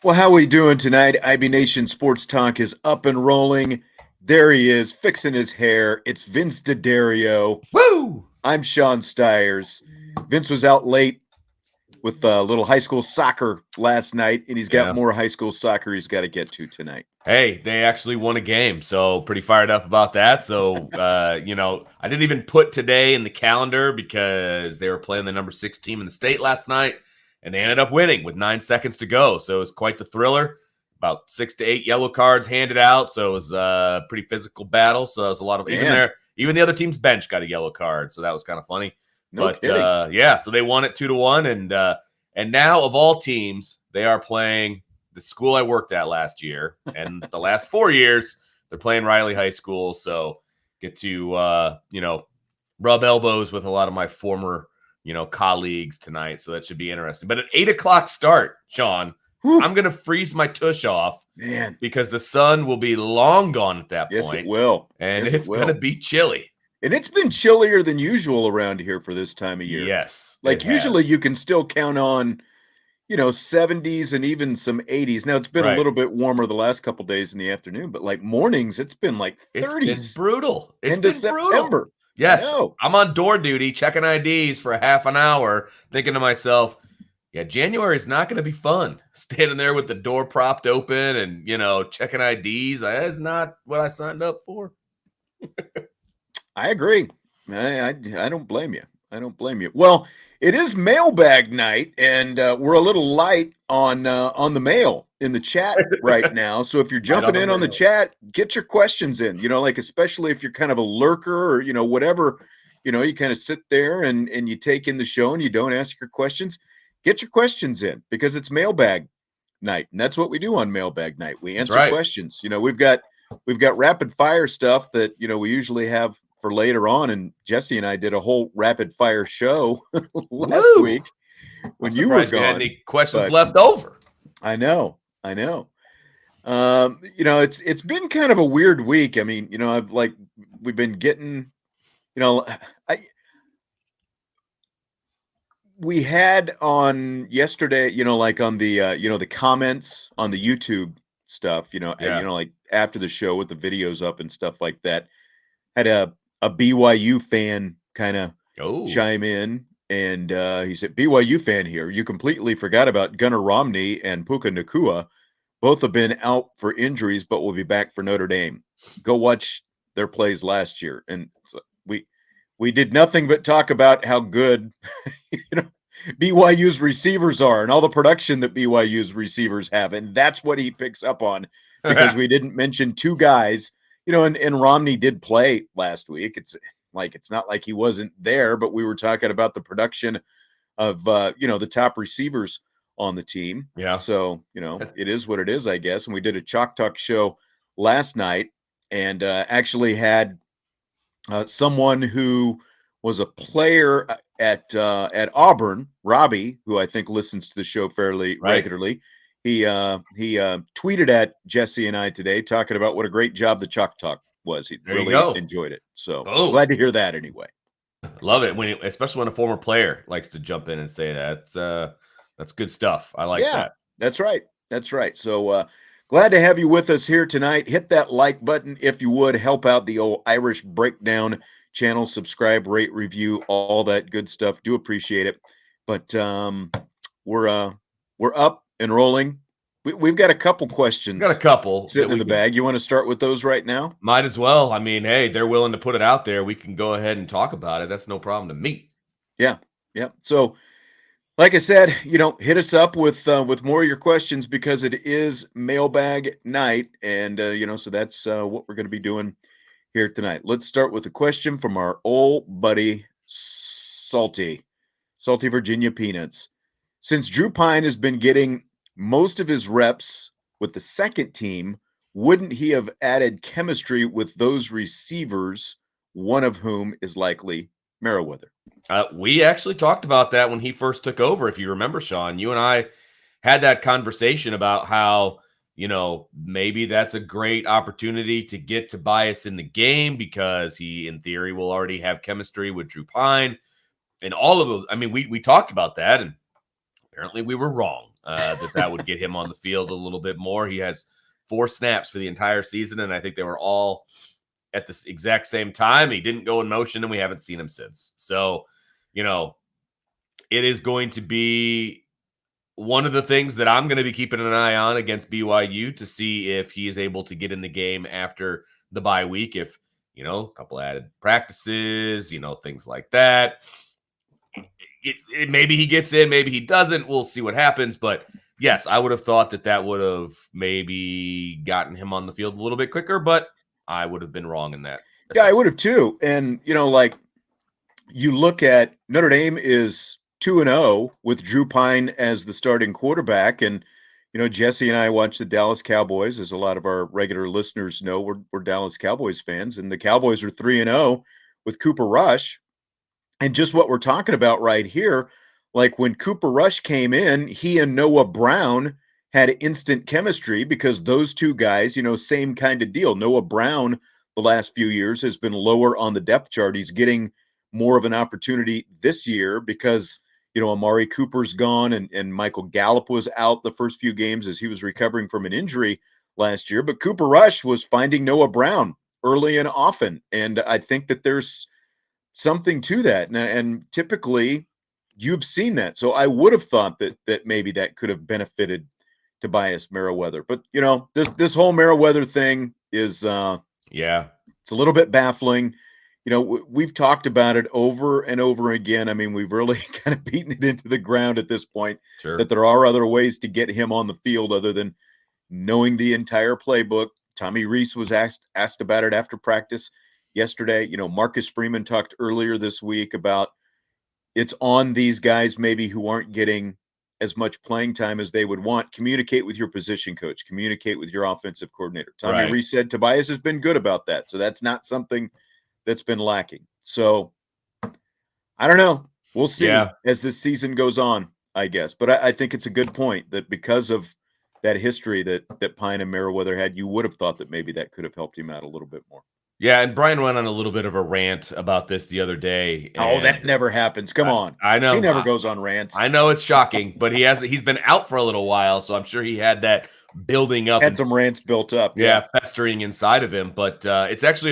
Well, how we doing tonight? IB Nation Sports Talk is up and rolling. There he is, fixing his hair. It's Vince D'Addario. Woo! I'm Sean Stiers. Vince was out late with a little high school soccer last night, and he's got Yeah. more high school soccer he's got to get to tonight. Hey, they actually won a game, so pretty fired up about that. So, I didn't even put today in the calendar because they were playing the number 6 team in the state last night, and they ended up winning with 9 seconds to go. So it was quite the thriller. About 6 to 8 yellow cards handed out, so it was a pretty physical battle. So there was a lot of even the other team's bench got a yellow card, so that was kind of funny. No kidding. So they won it 2-1, and now of all teams, they are playing the school I worked at last year, and the last 4 years they're playing Riley High School. So get to rub elbows with a lot of my former colleagues tonight. So that should be interesting. But at 8:00 start, Sean, I'm gonna freeze my tush off, man, because the sun will be long gone at that yes, point. it will, and it's gonna be chilly. And it's been chillier than usual around here for this time of year. Yes, like usually you can still count on 70s and even some 80s. Now it's been a little bit warmer the last couple days in the afternoon, but like mornings, it's been like 30s. It's been brutal. It's into been September. Brutal. Yes, I'm on door duty checking IDs for a half an hour, thinking to myself, yeah, January is not going to be fun. Standing there with the door propped open and checking IDs. That is not what I signed up for. I agree. I don't blame you. I don't blame you. Well, it is mailbag night, and we're a little light on the mail in the chat right now. So if you're jumping in on the chat, get your questions in. Especially if you're kind of a lurker or whatever, you kind of sit there and you take in the show and you don't ask your questions. Get your questions in because it's mailbag night, and that's what we do on mailbag night. We answer questions. We've got rapid fire stuff that we usually have for later on, and Jesse and I did a whole rapid fire show last week when you were gone. You had any questions left over? I know. It's been kind of a weird week. I mean, we've been getting, we had on yesterday, on the the comments on the YouTube stuff, after the show with the videos up and stuff like that, had a BYU fan kind of chime in, and he said, BYU fan here, you completely forgot about Gunnar Romney and Puka Nacua. Both have been out for injuries, but will be back for Notre Dame. Go watch their plays last year. And so we did nothing but talk about how good BYU's receivers are and all the production that BYU's receivers have. And that's what he picks up on, because we didn't mention two guys. And Romney did play last week. It's not like he wasn't there, but we were talking about the production of, the top receivers on the team. Yeah. So, it is what it is, I guess. And we did a Chalk Talk show last night and actually had someone who was a player at Auburn, Robbie, who I think listens to the show fairly regularly. He tweeted at Jesse and I today talking about what a great job the Chalk Talk was. He really enjoyed it. So glad to hear that anyway. Love it, especially when a former player likes to jump in and say that. That's good stuff. I like that. That's right. That's right. So glad to have you with us here tonight. Hit that like button if you would. Help out the old Irish Breakdown channel. Subscribe, rate, review, all that good stuff. Do appreciate it. But we're up and rolling. We've got a couple questions. Sitting in the bag. You want to start with those right now? Might as well. I mean, hey, they're willing to put it out there. We can go ahead and talk about it. That's no problem to me. Yeah. So, like I said, hit us up with more of your questions, because it is mailbag night, and so that's what we're going to be doing here tonight. Let's start with a question from our old buddy Salty Virginia Peanuts. Since Drew Pine has been getting most of his reps with the second team, wouldn't he have added chemistry with those receivers, one of whom is likely Merriweather? We actually talked about that when he first took over. If you remember, Sean, you and I had that conversation about how, maybe that's a great opportunity to get Tobias in the game, because he, in theory, will already have chemistry with Drew Pine and all of those. I mean, we talked about that, and apparently we were wrong. that would get him on the field a little bit more. He has 4 snaps for the entire season, and I think they were all at the exact same time. He didn't go in motion, and we haven't seen him since. So, it is going to be one of the things that I'm going to be keeping an eye on against BYU to see if he is able to get in the game after the bye week. If, a couple added practices, things like that. Maybe he gets in, maybe he doesn't. We'll see what happens. But yes, I would have thought that would have maybe gotten him on the field a little bit quicker, but I would have been wrong in that assessment. Yeah, I would have too. And, you look at Notre Dame is 2-0 with Drew Pine as the starting quarterback. And, Jesse and I watch the Dallas Cowboys, as a lot of our regular listeners know. We're Dallas Cowboys fans, and the Cowboys are 3-0 with Cooper Rush. And just what we're talking about right here, like when Cooper Rush came in, he and Noah Brown had instant chemistry because those two guys, same kind of deal. Noah Brown, the last few years, has been lower on the depth chart. He's getting more of an opportunity this year because, Amari Cooper's gone and Michael Gallup was out the first few games as he was recovering from an injury last year. But Cooper Rush was finding Noah Brown early and often. And I think that there's something to that. And typically you've seen that. So I would have thought that maybe that could have benefited Tobias Merriweather. But, this whole Merriweather thing is, it's a little bit baffling. We've talked about it over and over again. I mean, we've really kind of beaten it into the ground at this point, sure, that there are other ways to get him on the field other than knowing the entire playbook. Tommy Rees was asked about it after practice yesterday. Marcus Freeman talked earlier this week about it's on these guys maybe who aren't getting as much playing time as they would want. Communicate with your position coach, communicate with your offensive coordinator. Tommy Rees said Tobias has been good about that. So that's not something that's been lacking. So I don't know. We'll see as this season goes on, I guess. But I think it's a good point that because of that history that Pine and Merriweather had, you would have thought that maybe that could have helped him out a little bit more. Yeah, and Brian went on a little bit of a rant about this the other day. Oh, that never happens. Come on. I know. He never goes on rants. I know it's shocking, but he's been out for a little while, so I'm sure he had that building up. Had some rants built up. Yeah, festering inside of him. But it's actually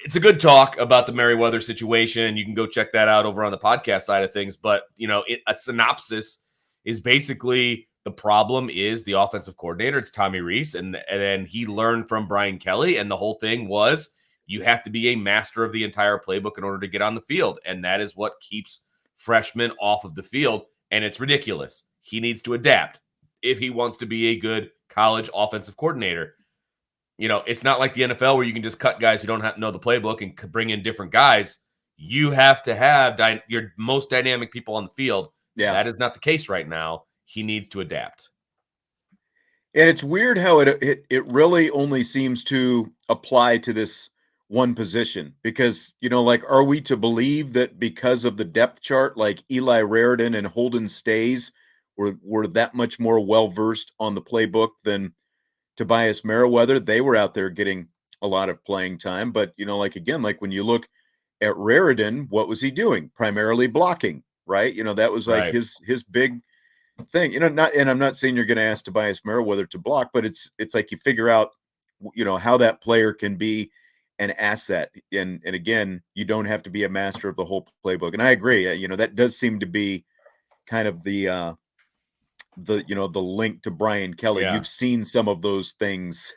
it's a good talk about the Merriweather situation, and you can go check that out over on the podcast side of things. But, a synopsis is basically the problem is the offensive coordinator. It's Tommy Rees, and then he learned from Brian Kelly, and the whole thing was you have to be a master of the entire playbook in order to get on the field, and that is what keeps freshmen off of the field, and it's ridiculous. He needs to adapt if he wants to be a good college offensive coordinator. It's not like the NFL where you can just cut guys who don't know the playbook and bring in different guys. You have to have your most dynamic people on the field. Yeah. That is not the case right now. He needs to adapt. And it's weird how it really only seems to apply to this one position because, are we to believe that because of the depth chart, like Eli Raridan and Holden Stays were that much more well-versed on the playbook than Tobias Merriweather? They were out there getting a lot of playing time. But, when you look at Raridan, what was he doing? Primarily blocking, right? That was like his big thing. And I'm not saying you're going to ask Tobias Merriweather to block, but it's like you figure out, how that player can be an asset. And again, you don't have to be a master of the whole playbook. And I agree, that does seem to be kind of the link to Brian Kelly. You've seen some of those things,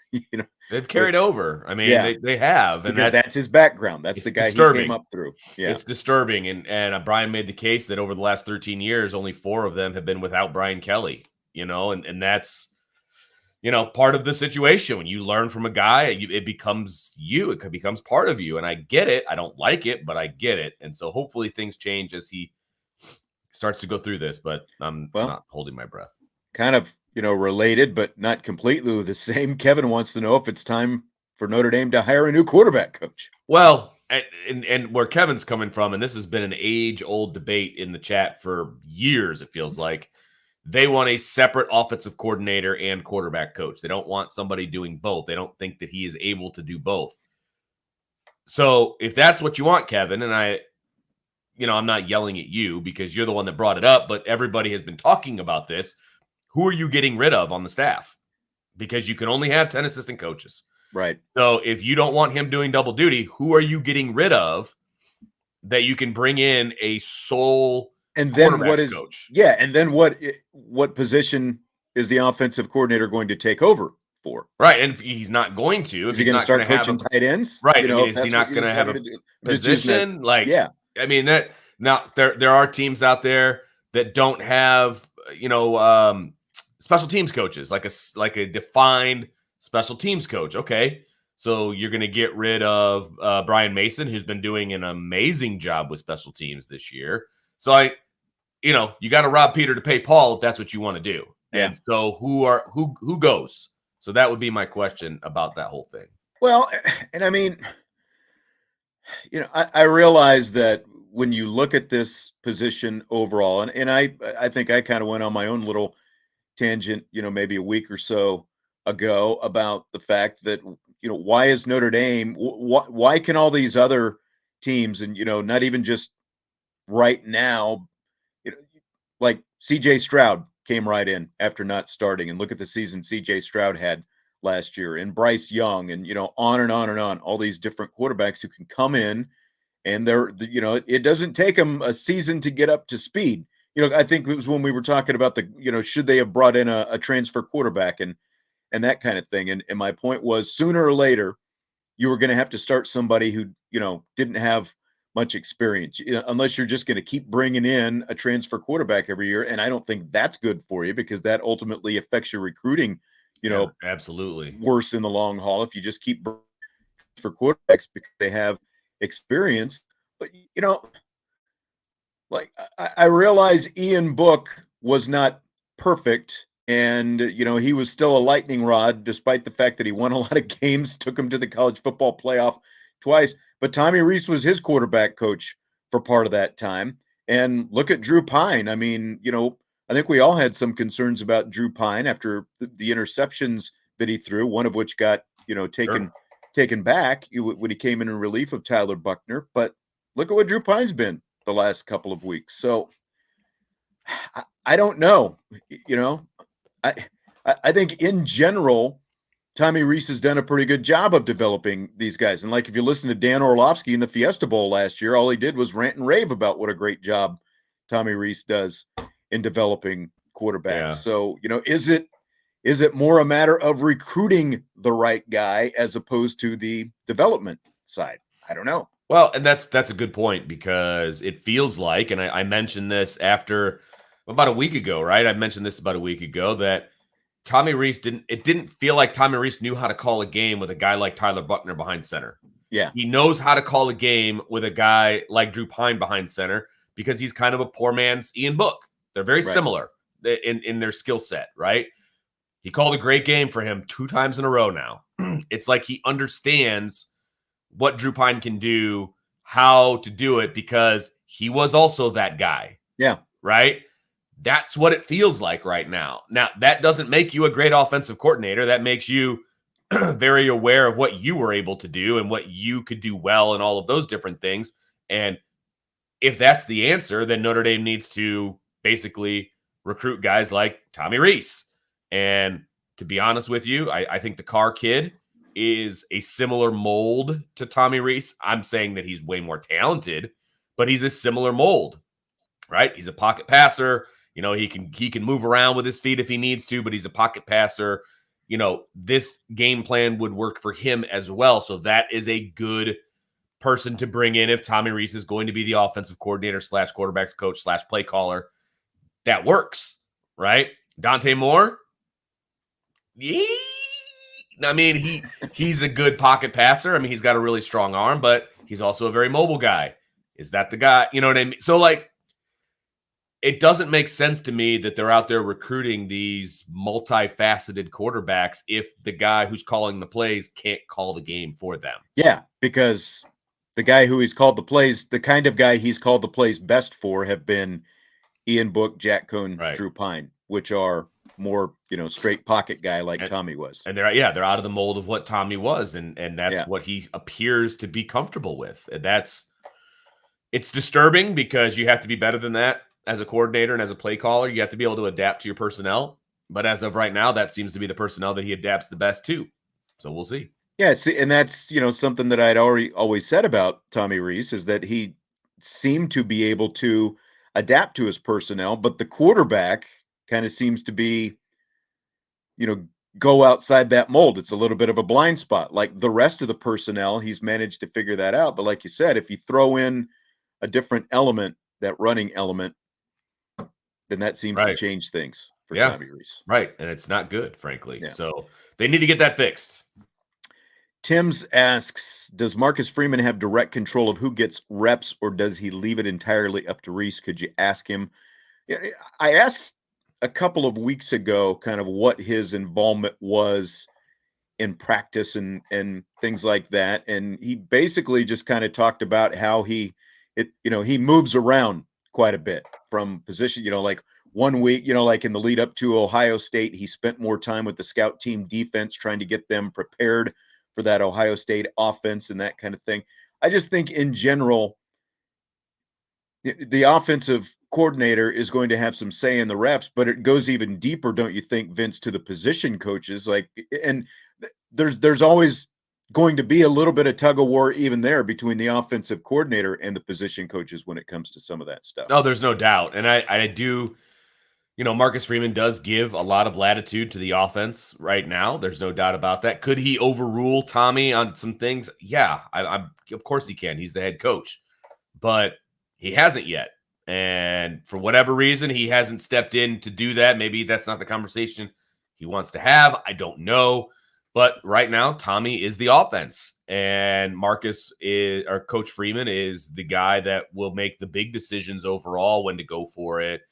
they've carried over. I mean, they have, and that's his background. That's the guy he came up through. Yeah, it's disturbing. And Brian made the case that over the last 13 years, only 4 of them have been without Brian Kelly. And that's part of the situation. When you learn from a guy, it becomes you. It becomes part of you. And I get it. I don't like it, but I get it. And so hopefully things change as he starts to go through this, but I'm not holding my breath. Kind of, related, but not completely the same. Kevin wants to know if it's time for Notre Dame to hire a new quarterback coach. Well, and where Kevin's coming from, and this has been an age-old debate in the chat for years, it feels like, they want a separate offensive coordinator and quarterback coach. They don't want somebody doing both. They don't think that he is able to do both. So if that's what you want, Kevin, and I'm not yelling at you because you're the one that brought it up, but everybody has been talking about this. Who are you getting rid of on the staff? Because you can only have 10 assistant coaches. Right. So if you don't want him doing double duty, who are you getting rid of that you can bring in a sole and then coach? Yeah, and then what position is the offensive coordinator going to take over for? Right, and if he's not going to. Is he going to start coaching tight ends? Right, is he not going to have a position? Yeah. I mean, that now there are teams out there that don't have special teams coaches, like a defined special teams coach. Okay, so you're going to get rid of Brian Mason, who's been doing an amazing job with special teams this year. So you got to rob Peter to pay Paul if that's what you want to do. Yeah. And so who goes? So that would be my question about that whole thing. Well, and I mean, I realize that when you look at this position overall, and I think I kind of went on my own little tangent, maybe a week or so ago about the fact that, why is Notre Dame, why can all these other teams, and, not even just right now, like CJ Stroud came right in after not starting, and look at the season CJ Stroud had last year, and Bryce Young, and on and on and on, all these different quarterbacks who can come in, and it doesn't take them a season to get up to speed. I think it was when we were talking about should they have brought in a transfer quarterback and that kind of thing. And my point was, sooner or later, you were going to have to start somebody who didn't have much experience, unless you're just going to keep bringing in a transfer quarterback every year. And I don't think that's good for you, because that ultimately affects your recruiting, absolutely worse in the long haul if you just keep for quarterbacks because they have experience. But, like I realize Ian Book was not perfect, and, he was still a lightning rod, despite the fact that he won a lot of games, took him to the college football playoff twice. But Tommy Rees was his quarterback coach for part of that time. And look at Drew Pine. I mean, I think we all had some concerns about Drew Pine after the interceptions that he threw, one of which got, taken back when he came in relief of Tyler Buckner. But look at what Drew Pine's been the last couple of weeks. So I don't know, I think in general, Tommy Rees has done a pretty good job of developing these guys. And like, if you listen to Dan Orlovsky in the Fiesta Bowl last year, all he did was rant and rave about what a great job Tommy Rees does in developing quarterbacks. Yeah. So, is it more a matter of recruiting the right guy as opposed to the development side? I don't know. Well, and that's a good point, because it feels like, and I mentioned this about a week ago, right? I mentioned this about a week ago, that Tommy Rees didn't feel like Tommy Rees knew how to call a game with a guy like Tyler Buckner behind center. Yeah. He knows how to call a game with a guy like Drew Pine behind center, because he's kind of a poor man's Ian Book. They're very similar in their skill set, right? He called a great game for him 2 times in a row now. It's like he understands what Drew Pine can do, how to do it, because he was also that guy. Yeah. Right? That's what it feels like right now. Now, that doesn't make you a great offensive coordinator. That makes you very aware of what you were able to do and what you could do well and all of those different things. And if that's the answer, then Notre Dame needs to basically recruit guys like Tommy Rees. And to be honest with you, I think the Carr kid is a similar mold to Tommy Rees. I'm saying that he's way more talented, but he's a similar mold, right? He's a pocket passer. He can move around with his feet if he needs to, but he's a pocket passer. This game plan would work for him as well. So that is a good person to bring in if Tommy Rees is going to be the offensive coordinator / quarterbacks coach / play caller. That works, right? Dante Moore. I mean, he's a good pocket passer. I mean, he's got a really strong arm, but he's also a very mobile guy. Is that the guy? You know what I mean? So, like, it doesn't make sense to me that they're out there recruiting these multifaceted quarterbacks if the guy who's calling the plays can't call the game for them. Yeah, because the guy who he's called the plays, the kind of guy he's called the plays best for, have been Ian Book, Jack Cohn, Drew Pine, which are more, straight pocket guy like Tommy was. And they're out of the mold of what Tommy was, and that's what he appears to be comfortable with. And It's disturbing because you have to be better than that as a coordinator and as a play caller. You have to be able to adapt to your personnel. But as of right now, that seems to be the personnel that he adapts the best to. So we'll see. Yeah, see, and that's, something that I'd already always said about Tommy Rees is that he seemed to be able to adapt to his personnel, but the quarterback kind of seems to be, you know, go outside that mold. It's a little bit of a blind spot. Like the rest of the personnel, he's managed to figure that out. But like you said, if you throw in a different element, that running element, then that seems to Right. change things for Yeah. Tommy Rees. Right. And it's not good, frankly. Yeah. So they need to get that fixed. Tim's asks, does Marcus Freeman have direct control of who gets reps, or does he leave it entirely up to Rees? Could you ask him? Yeah, I asked a couple of weeks ago kind of what his involvement was in practice and things like that. And he basically just kind of talked about how he moves around quite a bit from position, like 1 week, like in the lead up to Ohio State, he spent more time with the scout team defense, trying to get them prepared for that Ohio State offense and that kind of thing. I just think in general, the offensive coordinator is going to have some say in the reps, but it goes even deeper, don't you think, Vince, to the position coaches? And there's always going to be a little bit of tug of war even there between the offensive coordinator and the position coaches when it comes to some of that stuff. Oh, there's no doubt. And I do, Marcus Freeman does give a lot of latitude to the offense right now. There's no doubt about that. Could he overrule Tommy on some things? Yeah, I of course he can. He's the head coach, but he hasn't yet. And for whatever reason, he hasn't stepped in to do that. Maybe that's not the conversation he wants to have. I don't know. But right now, Tommy is the offense, and Coach Freeman is the guy that will make the big decisions overall, when to go for it,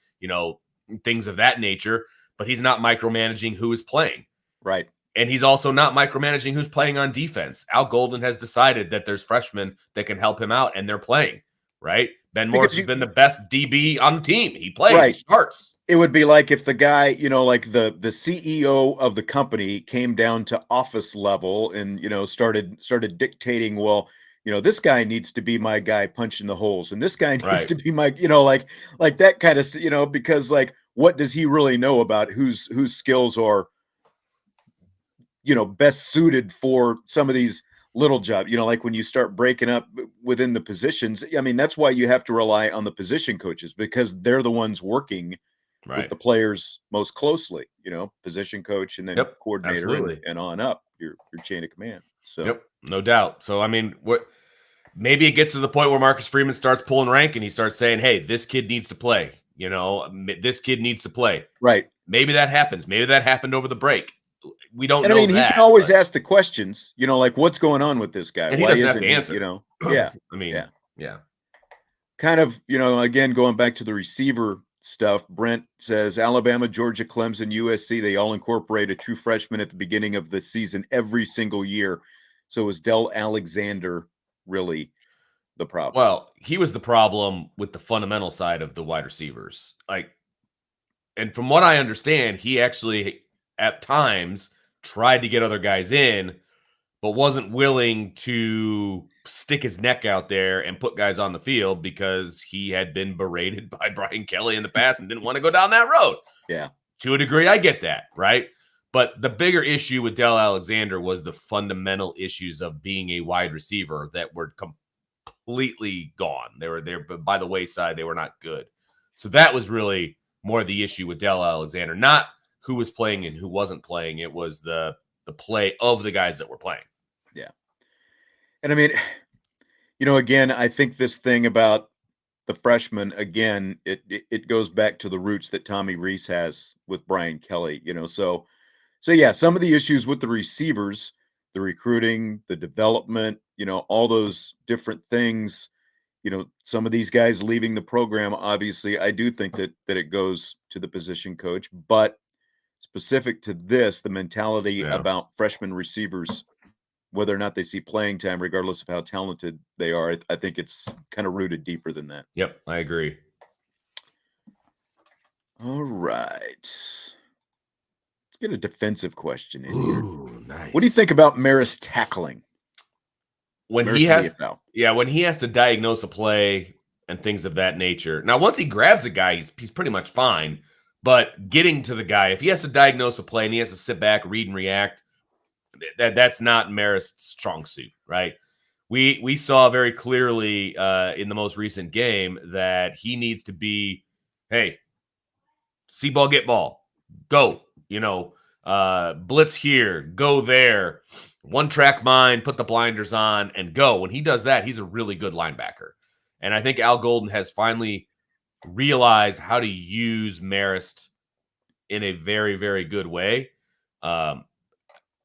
things of that nature. But he's not micromanaging who is playing. Right. And he's also not micromanaging who's playing on defense. Al Golden has decided that there's freshmen that can help him out, and they're playing, right? Ben Morris has been the best DB on the team. He plays, right. He starts. It would be like if the guy, like the CEO of the company came down to office level and, started dictating, well, this guy needs to be my guy punching the holes, and this guy needs to be my, like that kind of, because like, what does he really know about whose skills are, best suited for some of these little jobs, like when you start breaking up within the positions. I mean, that's why you have to rely on the position coaches, because they're the ones working with the players most closely, position coach and then coordinator and on up your chain of command. So no doubt. So, I mean, maybe it gets to the point where Marcus Freeman starts pulling rank and he starts saying, hey, this kid needs to play, this kid needs to play. Right. Maybe that happens. Maybe that happened over the break. We don't know. I mean, he can always ask the questions, like, what's going on with this guy? And he doesn't have to answer. Yeah. I mean, yeah. Kind of, again, going back to the receiver stuff, Brent says Alabama, Georgia, Clemson, USC, they all incorporate a true freshman at the beginning of the season every single year. So is Del Alexander really the problem? Well, he was the problem with the fundamental side of the wide receivers. And from what I understand, he actually at times tried to get other guys in, but wasn't willing to stick his neck out there and put guys on the field because he had been berated by Brian Kelly in the past and didn't want to go down that road. Yeah. To a degree, I get that, right? But the bigger issue with Del Alexander was the fundamental issues of being a wide receiver that were completely gone. They were there, but by the wayside, they were not good. So that was really more the issue with Del Alexander, not who was playing and who wasn't playing. It was the play of the guys that were playing. Yeah. And I mean, again, I think this thing about the freshman, again, it goes back to the roots that Tommy Rees has with Brian Kelly, so yeah, some of the issues with the receivers, the recruiting, the development, all those different things, some of these guys leaving the program, obviously, I do think that it goes to the position coach, but specific to this, the mentality about freshman receivers, whether or not they see playing time, regardless of how talented they are, I think it's kind of rooted deeper than that. Yep, I agree. All right. Let's get a defensive question in here. Ooh, nice. What do you think about Maris tackling? When he has to diagnose a play, and things of that nature. Now, once he grabs a guy, he's pretty much fine. But getting to the guy, if he has to diagnose a play and he has to sit back, read and react, that's not Marist's strong suit, right? We saw very clearly in the most recent game that he needs to be, hey, see ball, get ball, go, blitz here, go there, one track mind, put the blinders on and go. When he does that, he's a really good linebacker. And I think Al Golden has finally realized how to use Marist in a very, very good way.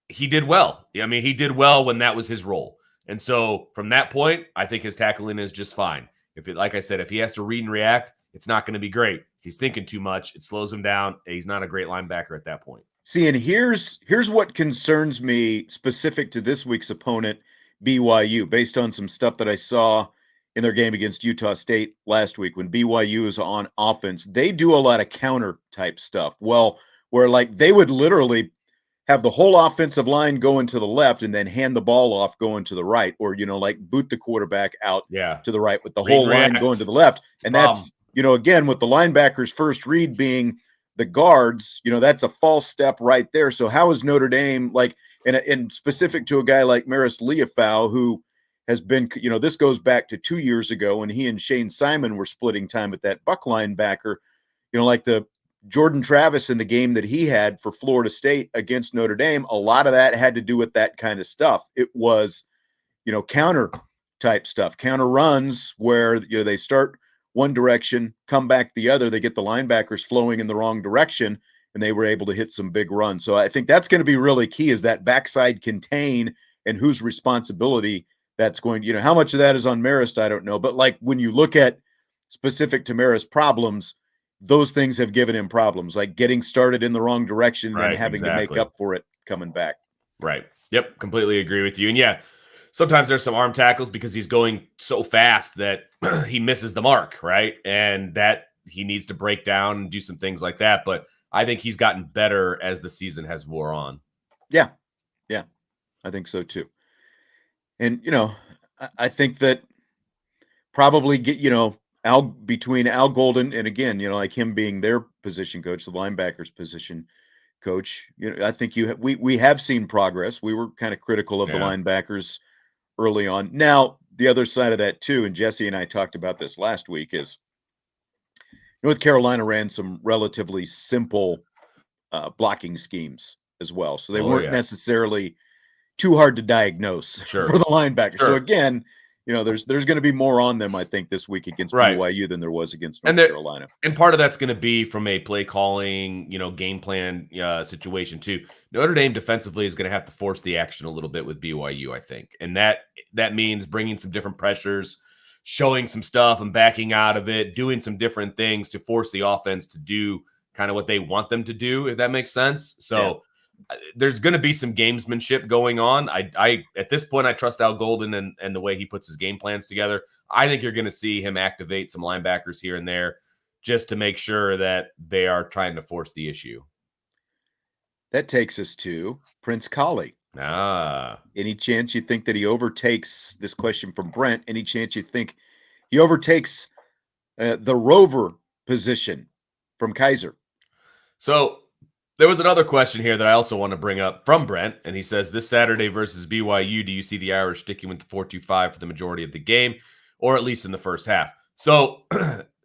He did well. I mean, he did well when that was his role. And so from that point, I think his tackling is just fine. Like I said, if he has to read and react, it's not going to be great. He's thinking too much. It slows him down. He's not a great linebacker at that point. See, and here's what concerns me specific to this week's opponent, BYU, based on some stuff that I saw in their game against Utah State last week. When BYU is on offense, they do a lot of counter type stuff. Well, where like they would literally have the whole offensive line going to the left and then hand the ball off going to the right, or, like boot the quarterback out to the right with the whole line going to the left. And that's, again, with the linebackers first read being the guards, that's a false step right there. So how is Notre Dame, like, and specific to a guy like Maris Liufau, who has been, this goes back to 2 years ago when he and Shane Simon were splitting time at that Buck linebacker, like the Jordan Travis in the game that he had for Florida State against Notre Dame, a lot of that had to do with that kind of stuff. It was, counter type stuff, counter runs where, they start one direction, come back the other. They get the linebackers flowing in the wrong direction, and they were able to hit some big runs. So I think that's going to be really key, is that backside contain and whose responsibility that's going to, how much of that is on Marist, I don't know. But like when you look at specific to Marist problems, those things have given him problems, like getting started in the wrong direction and then having to make up for it coming back. Right. Yep. Completely agree with you. And yeah, sometimes there's some arm tackles because he's going so fast that he misses the mark, right? And that he needs to break down and do some things like that. But I think he's gotten better as the season has wore on. Yeah. Yeah. I think so too. And, I think that probably get, between Al Golden and, again, like him being their position coach, the linebackers position coach, I think we have seen progress. We were kind of critical of the linebackers early on. Now, the other side of that too, and Jesse and I talked about this last week, is North Carolina ran some relatively simple blocking schemes as well. So they weren't necessarily too hard to diagnose for the linebackers. So again, there's going to be more on them, I think, this week against BYU than there was against North Carolina. And part of that's going to be from a play calling, game plan situation too. Notre Dame defensively is going to have to force the action a little bit with BYU, I think. And that means bringing some different pressures, showing some stuff and backing out of it, doing some different things to force the offense to do kind of what they want them to do, if that makes sense. So there's going to be some gamesmanship going on. I at this point, I trust Al Golden and the way he puts his game plans together. I think you're going to see him activate some linebackers here and there just to make sure that they are trying to force the issue. That takes us to Prince Kollie. Any chance you think that he overtakes, this question from Brent, any chance you think he overtakes the rover position from Kaiser? So there was another question here that I also want to bring up from Brent, and he says, this Saturday versus BYU, do you see the Irish sticking with the 4-2-5 for the majority of the game, or at least in the first half? So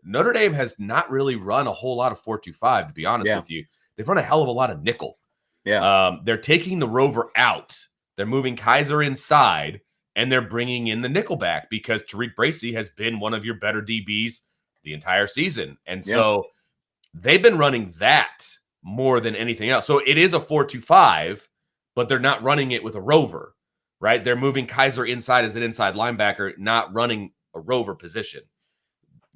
Notre Dame has not really run a whole lot of 4-2-5, to be honest with you. They've run a hell of a lot of nickel. They're taking the rover out. They're moving Kaiser inside, and they're bringing in the nickel back because Tariq Bracy has been one of your better DBs the entire season. And so they've been running that more than anything else. So it is a 4-2-5, but they're not running it with a rover, right? They're moving Kaiser inside as an inside linebacker, not running a rover position.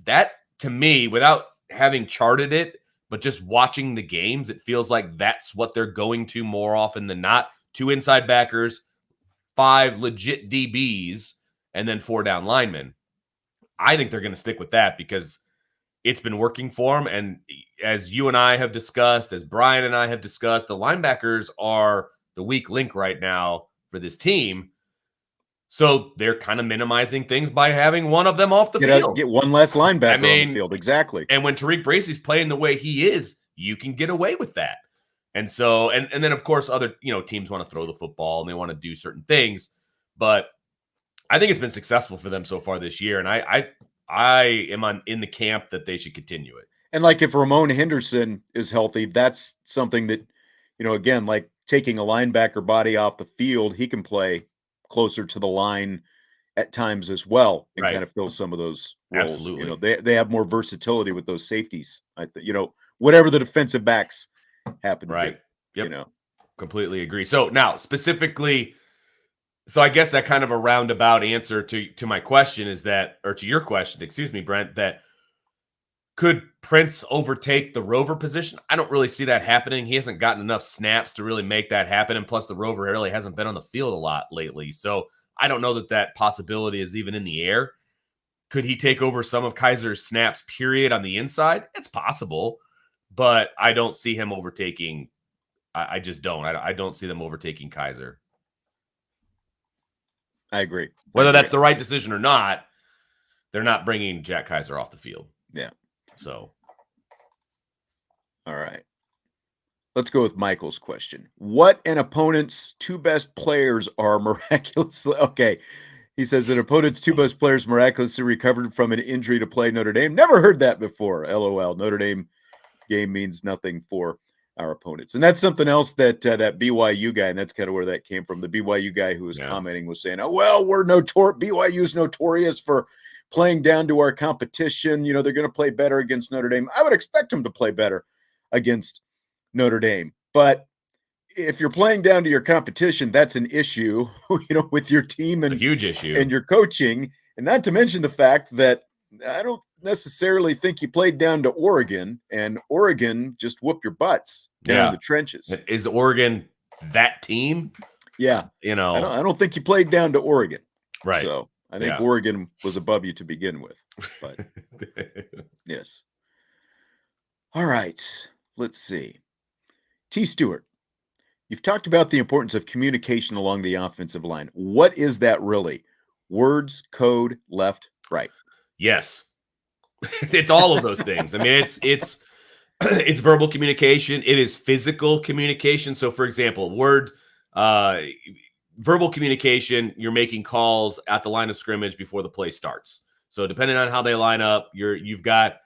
That, to me, without having charted it, but just watching the games, it feels like that's what they're going to more often than not. 2 inside backers, 5 legit DBs, and then 4 down linemen. I think they're going to stick with that because it's been working for them. And as you and I have discussed, as Brian and I have discussed, the linebackers are the weak link right now for this team. So they're kind of minimizing things by having one of them off the field. Get one less linebacker on the field. Exactly. And when Tariq Bracy's playing the way he is, you can get away with that. And so, and then of course, other, teams want to throw the football and they want to do certain things, but I think it's been successful for them so far this year. And I am in the camp that they should continue it. And like if Ramon Henderson is healthy, that's something that, again, like taking a linebacker body off the field, he can play closer to the line at times as well and kind of fill some of those roles. Absolutely. They have more versatility with those safeties. I think, whatever the defensive backs happen to be. Yep. Completely agree. So now specifically, so I guess that kind of a roundabout answer to my question is that, or to your question, excuse me, Brent, that could Prince overtake the Rover position? I don't really see that happening. He hasn't gotten enough snaps to really make that happen. And plus the Rover really hasn't been on the field a lot lately. So I don't know that possibility is even in the air. Could he take over some of Kaiser's snaps, period, on the inside? It's possible, but I don't see him overtaking. I just don't. I don't see them overtaking Kaiser. I agree. Whether that's the right decision or not, they're not bringing Jack Kaiser off the field. Yeah. So. All right. Let's go with Michael's question. What an opponent's two best players are miraculously... Okay. He says an opponent's two best players miraculously recovered from an injury to play Notre Dame. Never heard that before. LOL. Notre Dame game means nothing for our opponents. And that's something else that that BYU guy, and that's kind of where that came from. The BYU guy who was commenting was saying, oh, well, BYU's notorious for playing down to our competition. They're going to play better against Notre Dame. I would expect them to play better against Notre Dame. But if you're playing down to your competition, that's an issue, with your team and a huge issue and your coaching. And not to mention the fact that I don't necessarily think you played down to Oregon, and Oregon just whooped your butts down in the trenches. Is Oregon that team? Yeah. I don't think you played down to Oregon. Right. So I think Oregon was above you to begin with. But yes. All right. Let's see. T. Stewart, you've talked about the importance of communication along the offensive line. What is that really? Words, code, left, right. Yes. It's all of those things. I mean, it's verbal communication. It is physical communication. So for example, verbal communication, you're making calls at the line of scrimmage before the play starts. So depending on how they line up, you've got,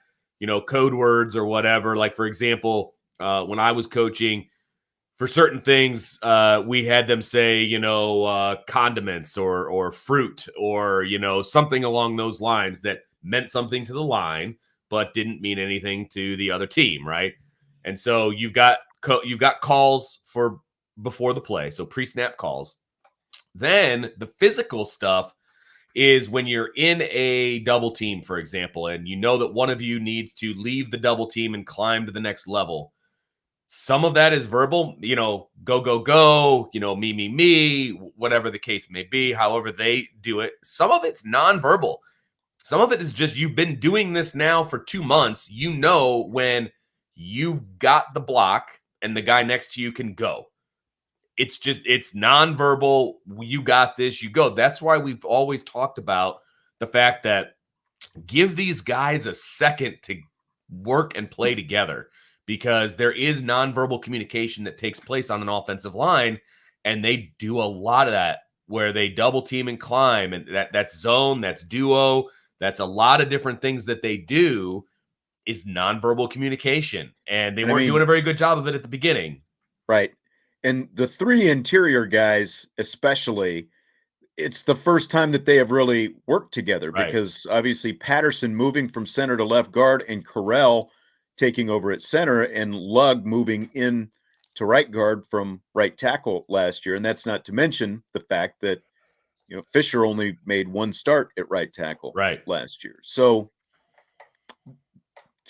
code words or whatever. Like for example, when I was coaching, for certain things, we had them say, condiments or fruit or, something along those lines that meant something to the line, but didn't mean anything to the other team, right? And so you've got calls for before the play, so pre-snap calls. Then the physical stuff is when you're in a double team, for example, and you know that one of you needs to leave the double team and climb to the next level. Some of that is verbal, go, go, go, me, whatever the case may be, however they do it. Some of it's nonverbal. Some of it is just you've been doing this now for 2 months. When you've got the block and the guy next to you can go. It's nonverbal. You got this, you go. That's why we've always talked about the fact that give these guys a second to work and play together, because there is nonverbal communication that takes place on an offensive line, and they do a lot of that where they double team and climb, and that's zone, that's duo, that's a lot of different things that they do is nonverbal communication, and they weren't doing a very good job of it at the beginning. Right. And the three interior guys, especially, it's the first time that they have really worked together, because obviously Patterson moving from center to left guard and Correll taking over at center and Lugg moving in to right guard from right tackle last year. And that's not to mention the fact that, Fisher only made one start at right tackle last year. So,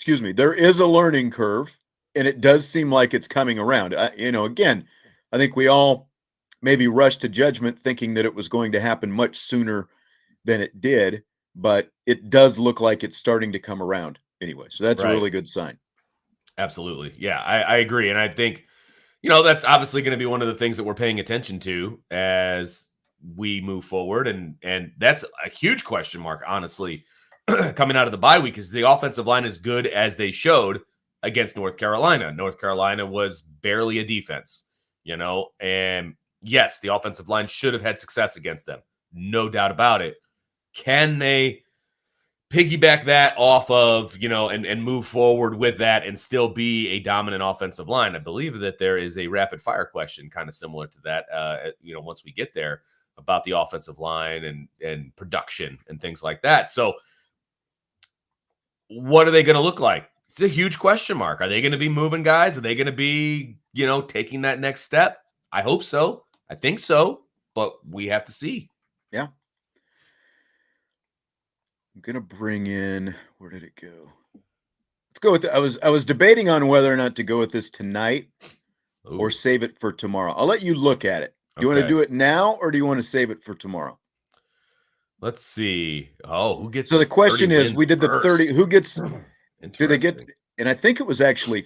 there is a learning curve, and it does seem like it's coming around. Again, I think we all maybe rushed to judgment thinking that it was going to happen much sooner than it did, but it does look like it's starting to come around anyway. So that's a really good sign. Absolutely. Yeah, I agree. And I think, that's obviously going to be one of the things that we're paying attention to as we move forward. And that's a huge question mark, honestly, coming out of the bye week, is the offensive line as good as they showed against North Carolina. North Carolina was barely a defense, and yes, the offensive line should have had success against them. No doubt about it. Can they piggyback that off of, and move forward with that and still be a dominant offensive line? I believe that there is a rapid fire question kind of similar to that, once we get there, about the offensive line and production and things like that. So what are they going to look like? It's a huge question mark. Are they going to be moving guys? Are they going to be, taking that next step? I hope so. I think so, but we have to see. Yeah. I'm going to bring in, where did it go? Let's go with, I was debating on whether or not to go with this tonight or save it for tomorrow. I'll let you look at it. Do you want to do it now or do you want to save it for tomorrow? Let's see. Oh, who gets? So the question is, we did the 30. Who gets? Do they get? And I think it was actually,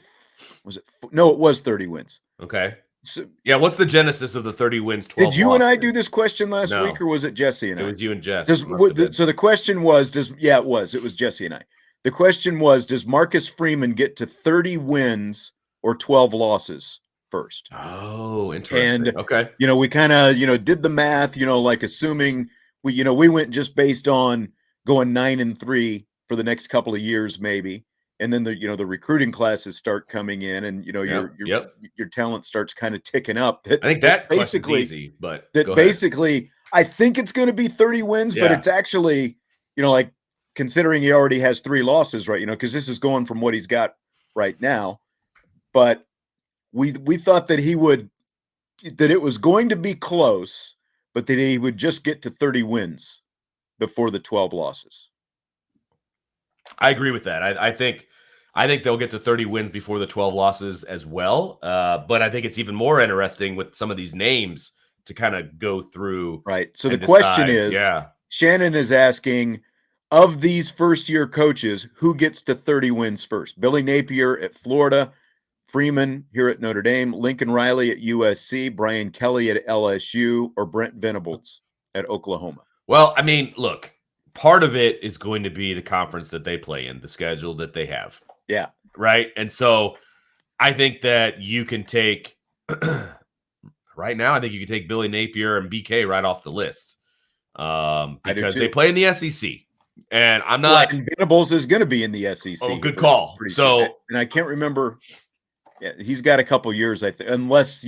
no, it was 30 wins. Okay. So, yeah. What's the genesis of the 30 wins? 12. Did you and I do this question last week, or was it Jesse and I? It was you and Jess. So the question was, it was Jesse and I. The question was, does Marcus Freeman get to 30 wins or 12 losses first? Oh, interesting. And okay. We kind of did the math. Like assuming we went just based on going 9-3 for the next couple of years, maybe. And then the recruiting classes start coming in, and your talent starts kind of ticking up. I think that basically easy, but basically I think it's going to be 30 wins, but it's actually like considering he already has 3 losses, right? Because this is going from what he's got right now. But we thought that it was going to be close, but that he would just get to 30 wins before the 12 losses. I agree with that. I think they'll get to 30 wins before the 12 losses as well. But I think it's even more interesting with some of these names to kind of go through. Right. So the question is, Shannon is asking, of these first-year coaches, who gets to 30 wins first? Billy Napier at Florida, Freeman here at Notre Dame, Lincoln Riley at USC, Brian Kelly at LSU, or Brent Venables at Oklahoma? Well, I mean, look, part of it is going to be the conference that they play in, the schedule that they have. Yeah. Right. And so I think that you can take right now, I think you can take Billy Napier and BK right off the list because they play in the SEC. And I'm not. And Venables is going to be in the SEC. Oh, good call. And I can't remember. Yeah, he's got a couple years, I think, unless,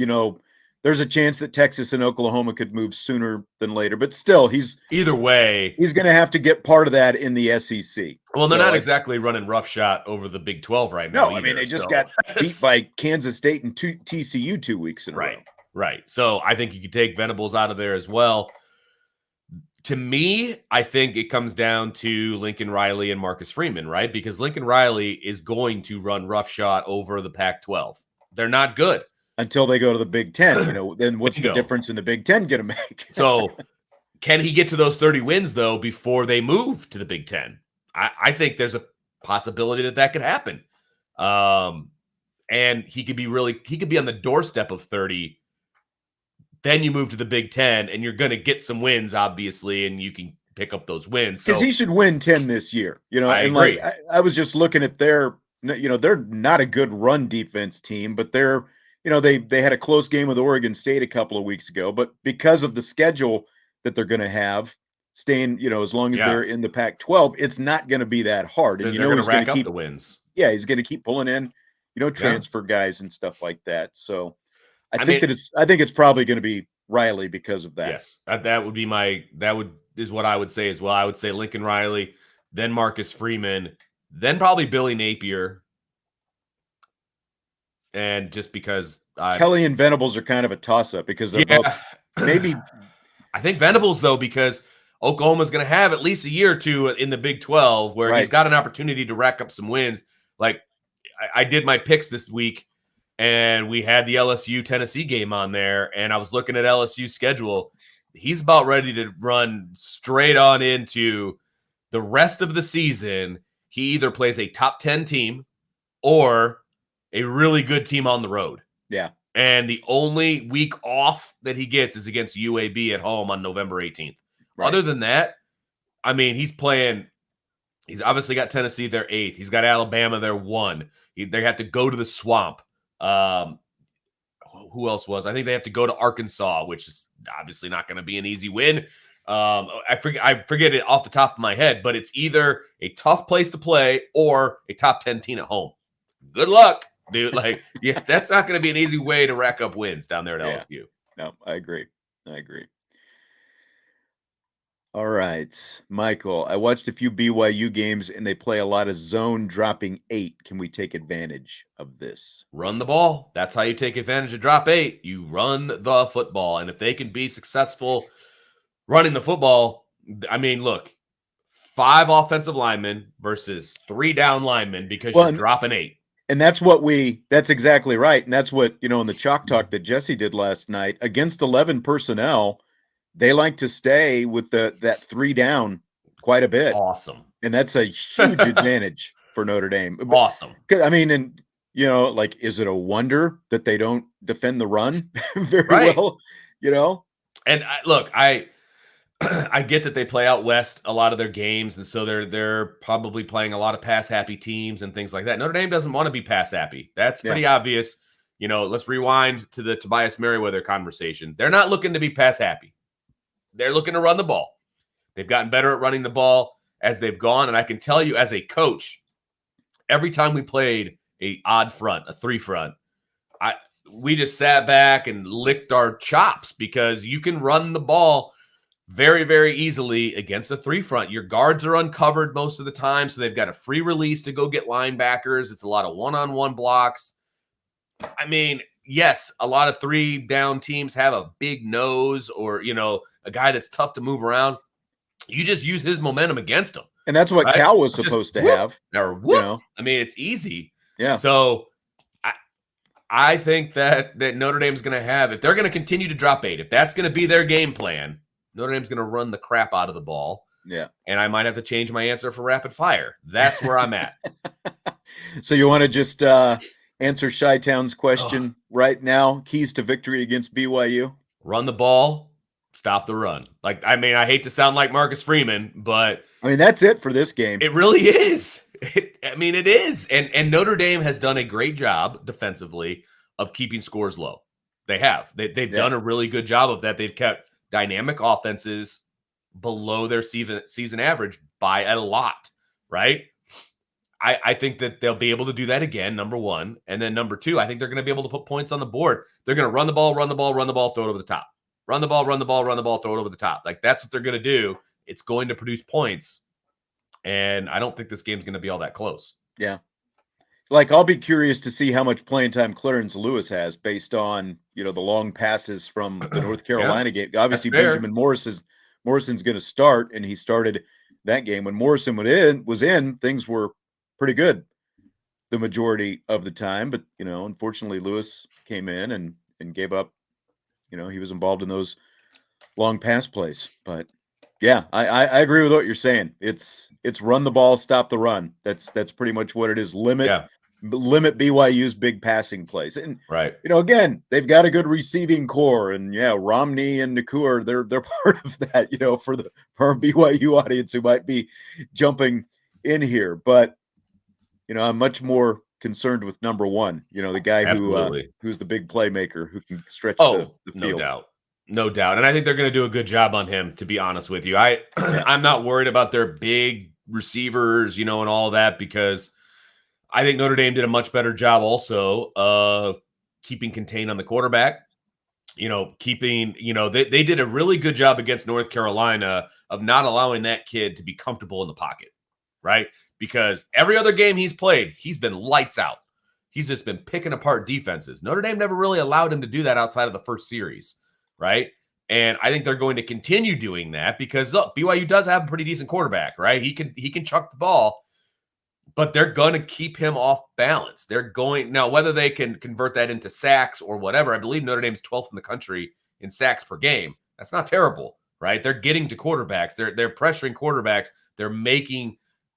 there's a chance that Texas and Oklahoma could move sooner than later. But still, either way, he's going to have to get part of that in the SEC. Well, they're not exactly running roughshod over the Big 12 right now. No, I mean, they just got beat by Kansas State and TCU 2 weeks in a row. Right. So I think you could take Venables out of there as well. To me, I think it comes down to Lincoln Riley and Marcus Freeman, right? Because Lincoln Riley is going to run roughshod over the Pac-12. They're not good. Until they go to the Big Ten, then what's the difference in the Big Ten going to make? So can he get to those 30 wins, though, before they move to the Big Ten? I think there's a possibility that could happen. And he could be on the doorstep of 30. Then you move to the Big Ten, and you're going to get some wins, obviously, and you can pick up those wins. Because he should win 10 this year. I agree. I was just looking at they're not a good run defense team, but they're, they had a close game with Oregon State a couple of weeks ago, but because of the schedule that they're going to have, staying, as long as they're in the Pac-12, it's not going to be that hard. And they're going to rack up the wins. Yeah, he's going to keep pulling in, transfer guys and stuff like that. So I think it's probably going to be Riley because of that. Yes, is what I would say as well. I would say Lincoln Riley, then Marcus Freeman, then probably Billy Napier. And just because Kelly and Venables are kind of a toss-up because they're both maybe. I think Venables, though, because Oklahoma's going to have at least a year or two in the Big 12 where he's got an opportunity to rack up some wins. Like I did my picks this week, and we had the LSU Tennessee game on there, and I was looking at LSU's schedule. He's about ready to run straight on into the rest of the season. He either plays a top 10 team or a really good team on the road. Yeah. And the only week off that he gets is against UAB at home on November 18th. Right. Other than that, I mean, he's obviously got Tennessee, they're 8th. He's got Alabama, they're 1. They have to go to the Swamp. Who else was? I think they have to go to Arkansas, which is obviously not going to be an easy win. I forget it off the top of my head, but it's either a tough place to play or a top 10 team at home. Good luck, dude. Like, yeah, that's not going to be an easy way to rack up wins down there at LSU. No, I agree. All right, Michael, I watched a few BYU games and they play a lot of zone dropping 8. Can we take advantage of this? Run the ball. That's how you take advantage of drop 8. You run the football. And if they can be successful running the football, I mean, look, 5 offensive linemen versus 3 down linemen because you're dropping 8. And that's exactly right. And that's what, in the chalk talk that Jesse did last night against 11 personnel, they like to stay with that 3 down quite a bit. Awesome. And that's a huge advantage for Notre Dame. Awesome. I mean, and is it a wonder that they don't defend the run very well? And I get that they play out west a lot of their games, and so they're probably playing a lot of pass happy teams and things like that. Notre Dame doesn't want to be pass happy. That's pretty obvious. Let's rewind to the Tobias Merriweather conversation. They're not looking to be pass happy. They're looking to run the ball. They've gotten better at running the ball as they've gone. And I can tell you as a coach, every time we played a odd front, a 3 front, we just sat back and licked our chops because you can run the ball very, very easily against a 3 front. Your guards are uncovered most of the time, so they've got a free release to go get linebackers. It's a lot of one-on-one blocks. I mean, yes, a lot of 3 down teams have a big nose or, a guy that's tough to move around. You just use his momentum against him. And that's what Cal was supposed to have. Or whoop. I mean, it's easy. Yeah. So I think that Notre Dame's going to have, if they're going to continue to drop 8, if that's going to be their game plan, Notre Dame's going to run the crap out of the ball. Yeah. And I might have to change my answer for rapid fire. That's where I'm at. So you want to just answer Chi-Town's question right now? Keys to victory against BYU? Run the ball, stop the run. I hate to sound like Marcus Freeman, but that's it for this game. It really is. It is. And Notre Dame has done a great job defensively of keeping scores low. They have. They've done a really good job of that. They've kept dynamic offenses below their season average by a lot, right? I think that they'll be able to do that again, number 1. And then number 2, I think they're going to be able to put points on the board. They're going to run the ball, throw it over the top. Run the ball, throw it over the top. That's what they're going to do. It's going to produce points. And I don't think this game's going to be all that close. Yeah. I'll be curious to see how much playing time Clarence Lewis has based on, the long passes from the North Carolina game. Obviously, Benjamin Morrison's going to start, and he started that game. When Morrison was in, things were pretty good the majority of the time. But, unfortunately, Lewis came in and gave up. He was involved in those long pass plays. But, yeah, I agree with what you're saying. It's run the ball, stop the run. That's pretty much what it is. Limit BYU's big passing plays. And, again, they've got a good receiving core. And, Romney and Nakua, they're part of that, for our BYU audience who might be jumping in here. But, I'm much more concerned with number 1, the guy who's the big playmaker who can stretch the field. No doubt. And I think they're going to do a good job on him, to be honest with you. I'm not worried about their big receivers, and all that, because I think Notre Dame did a much better job also of keeping contained on the quarterback. They did a really good job against North Carolina of not allowing that kid to be comfortable in the pocket, right? Because every other game he's played, he's been lights out. He's just been picking apart defenses. Notre Dame never really allowed him to do that outside of the first series, right? And I think they're going to continue doing that because, look, BYU does have a pretty decent quarterback, right? He can chuck the ball, but they're going to keep him off balance. Now, whether they can convert that into sacks or whatever, I believe Notre Dame's 12th in the country in sacks per game. That's not terrible, right? They're getting to quarterbacks. They're pressuring quarterbacks. They're making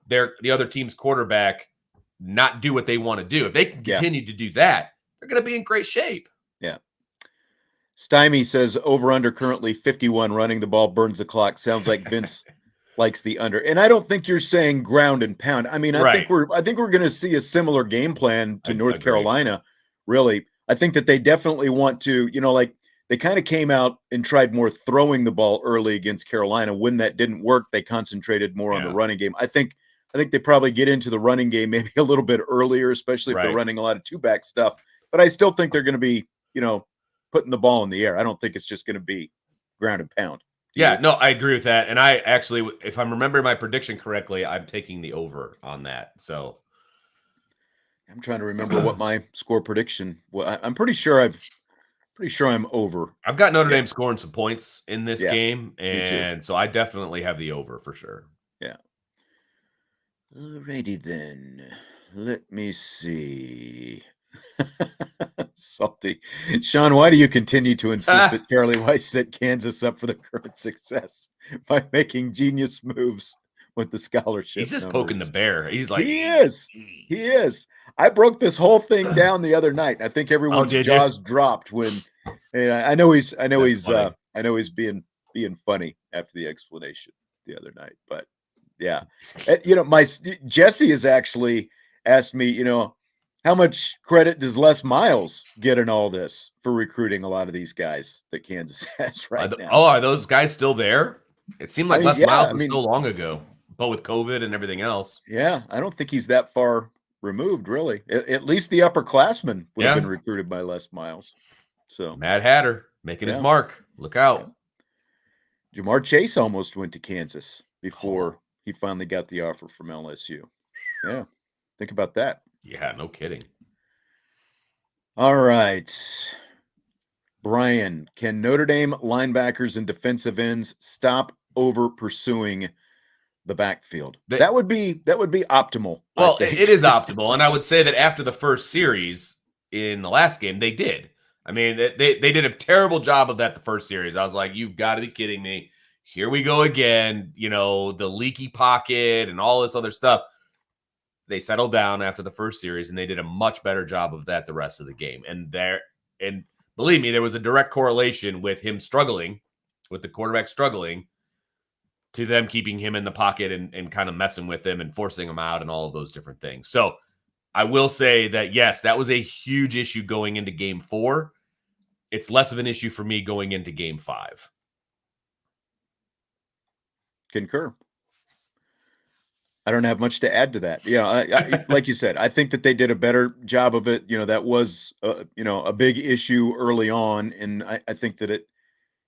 the other team's quarterback not do what they want to do. If they can continue to do that, they're going to be in great shape. Yeah. Stymie says over under currently 51 running the ball burns the clock. Sounds like Vince likes the under. And I don't think you're saying ground and pound. I mean, Right. I think we're going to see a similar game plan to I North agree. Carolina. Really. I think that they definitely want to, like they kind of came out and tried more throwing the ball early against Carolina. When that didn't work, they concentrated more on the Yeah. running game. I think they probably get into the running game maybe a little bit earlier, especially if they're Right. running a lot of two-back stuff. But I still think they're going to be, putting the ball in the air. I don't think it's just going to be ground and pound. Do Yeah, you? no, I agree with that. And I actually, if I'm remembering my prediction correctly, I'm taking the over on that. So I'm trying to remember what my score prediction. Well, I'm pretty sure I'm over. I've got Notre Yeah, Dame scoring some points in this yeah, game. me too. And so I definitely have the over for sure. Yeah. Alrighty then. Let me see. Salty. Sean, why do you continue to insist that Charlie Weiss set Kansas up for the current success by making genius moves with the scholarship He's just poking the numbers? bear. He's like, He is. He is. I broke this whole thing down the other night. I think oh, everyone's did you? jaws dropped when I know he's That's funny. I know he's being funny after the explanation the other night. But yeah. My Jesse has actually asked me, how much credit does Les Miles get in all this for recruiting a lot of these guys that Kansas has right now? Oh, are those guys still there? It seemed like Les Miles was so mean, long ago, but with COVID and everything else. yeah, I don't think he's that far removed, really. At least the upperclassmen would have been recruited by Les Miles. So Mad Hatter making his mark. Look out. Yeah. Jamar Chase almost went to Kansas before he finally got the offer from LSU. Yeah. Think about that. Yeah, no kidding. All right. Brian, can Notre Dame linebackers and defensive ends stop over pursuing the backfield? That would be optimal. Well, it is optimal, and I would say that after the first series in the last game, they did. I mean, they did a terrible job of that the first series. I was like, you've got to be kidding me. Here we go again. The leaky pocket and all this other stuff. They settled down after the first series, and they did a much better job of that the rest of the game. And believe me, there was a direct correlation with him struggling, with the quarterback struggling, to them keeping him in the pocket and kind of messing with him and forcing him out and all of those different things. So I will say that, yes, that was a huge issue going into game 4. It's less of an issue for me going into game 5. Concur. I don't have much to add to that. Yeah, I like you said, I think that they did a better job of it. That was a big issue early on, and I think that it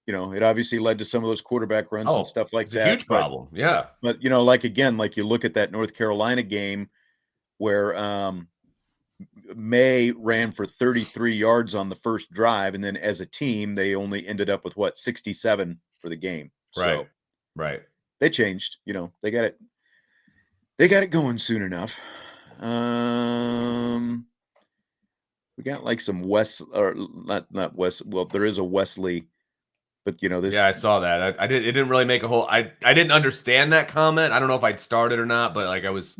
obviously led to some of those quarterback runs and stuff like that. It's a huge problem. Yeah. But like you look at that North Carolina game where May ran for 33 yards on the first drive, and then as a team they only ended up with 67 for the game. So right. They changed. They got it going soon enough. We got like some West, or not West. Well, there is a Wesley, but this. Yeah, I saw that. It didn't really make a whole. I didn't understand that comment. I don't know if I'd started or not, but like I was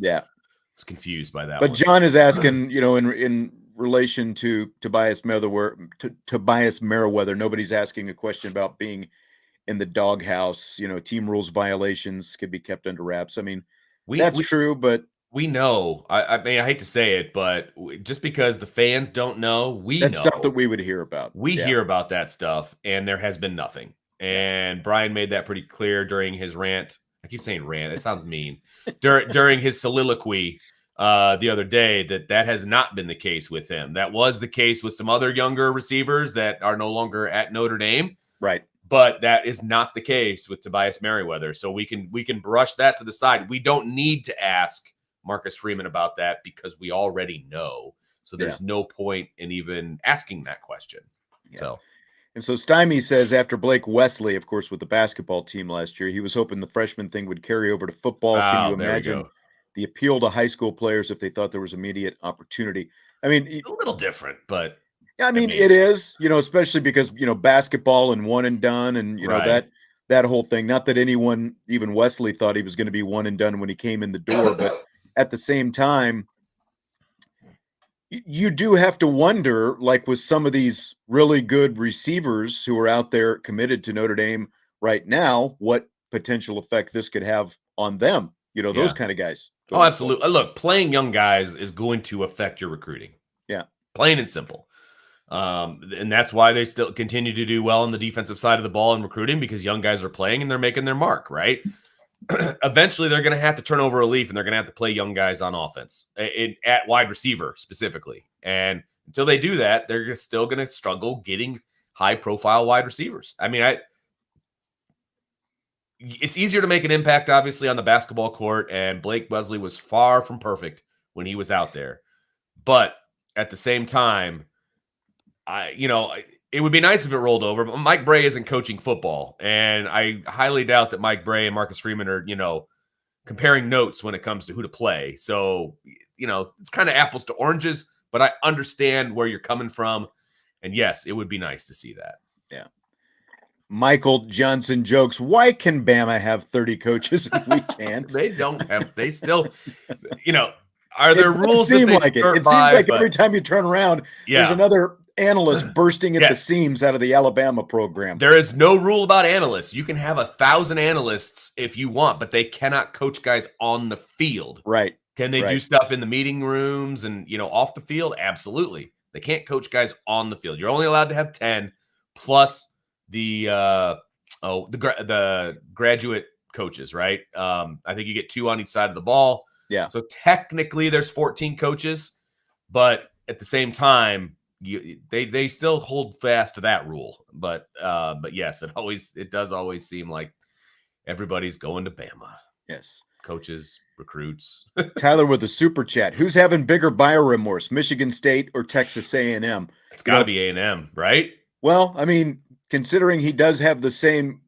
confused by that. But one. John is asking, in relation to Tobias Merriweather, nobody's asking a question about being in the doghouse. Team rules violations could be kept under wraps. I mean. That's true, but we know. I mean, I hate to say it, but just because the fans don't know, that's know stuff that we would hear about. We hear about that stuff, and there has been nothing. And Brian made that pretty clear during his rant. I keep saying rant; it sounds mean. During his soliloquy the other day, that has not been the case with him. That was the case with some other younger receivers that are no longer at Notre Dame. Right. But that is not the case with Tobias Merriweather. So we can brush that to the side. We don't need to ask Marcus Freeman about that because we already know. So there's no point in even asking that question. Yeah. So Stymie says after Blake Wesley, of course, with the basketball team last year, he was hoping the freshman thing would carry over to football. Can you imagine the appeal to high school players if they thought there was immediate opportunity? I mean, a little different, but I mean, it is, especially because, basketball and one and done and, that whole thing. Not that anyone, even Wesley, thought he was going to be one and done when he came in the door. But at the same time, You do have to wonder, like with some of these really good receivers who are out there committed to Notre Dame right now, what potential effect this could have on them. Those Yeah. kind of guys Oh, going forward. absolutely. Look, playing young guys is going to affect your recruiting. Yeah. Plain and simple. And that's why they still continue to do well on the defensive side of the ball in recruiting, because young guys are playing and they're making their mark, right? Eventually, they're going to have to turn over a leaf and they're going to have to play young guys on offense at wide receiver specifically. And until they do that, they're still going to struggle getting high-profile wide receivers. I mean, it's easier to make an impact, obviously, on the basketball court, and Blake Wesley was far from perfect when he was out there. But at the same time, it would be nice if it rolled over. But Mike Bray isn't coaching football, and I highly doubt that Mike Bray and Marcus Freeman are, comparing notes when it comes to who to play. So, it's kind of apples to oranges, but I understand where you're coming from. And yes, it would be nice to see that. Yeah. Michael Johnson jokes, why can Bama have 30 coaches and we can't? They still, are there rules that they like start it? It by, seems like every time you turn around, there's another analyst bursting at the seams out of the Alabama program. There is no rule about analysts. You can have 1,000 analysts if you want, but they cannot coach guys on the field. Right. Can they do stuff in the meeting rooms and, off the field? Absolutely. They can't coach guys on the field. You're only allowed to have 10 plus the graduate coaches, right? I think you get 2 on each side of the ball. Yeah. So technically there's 14 coaches, but at the same time, they still hold fast to that rule. But yes, it does always seem like everybody's going to Bama. Yes. Coaches, recruits. Tyler with a super chat. Who's having bigger buyer remorse, Michigan State or Texas A&M? It's got to be A&M, right? Well, I mean, considering he does have the same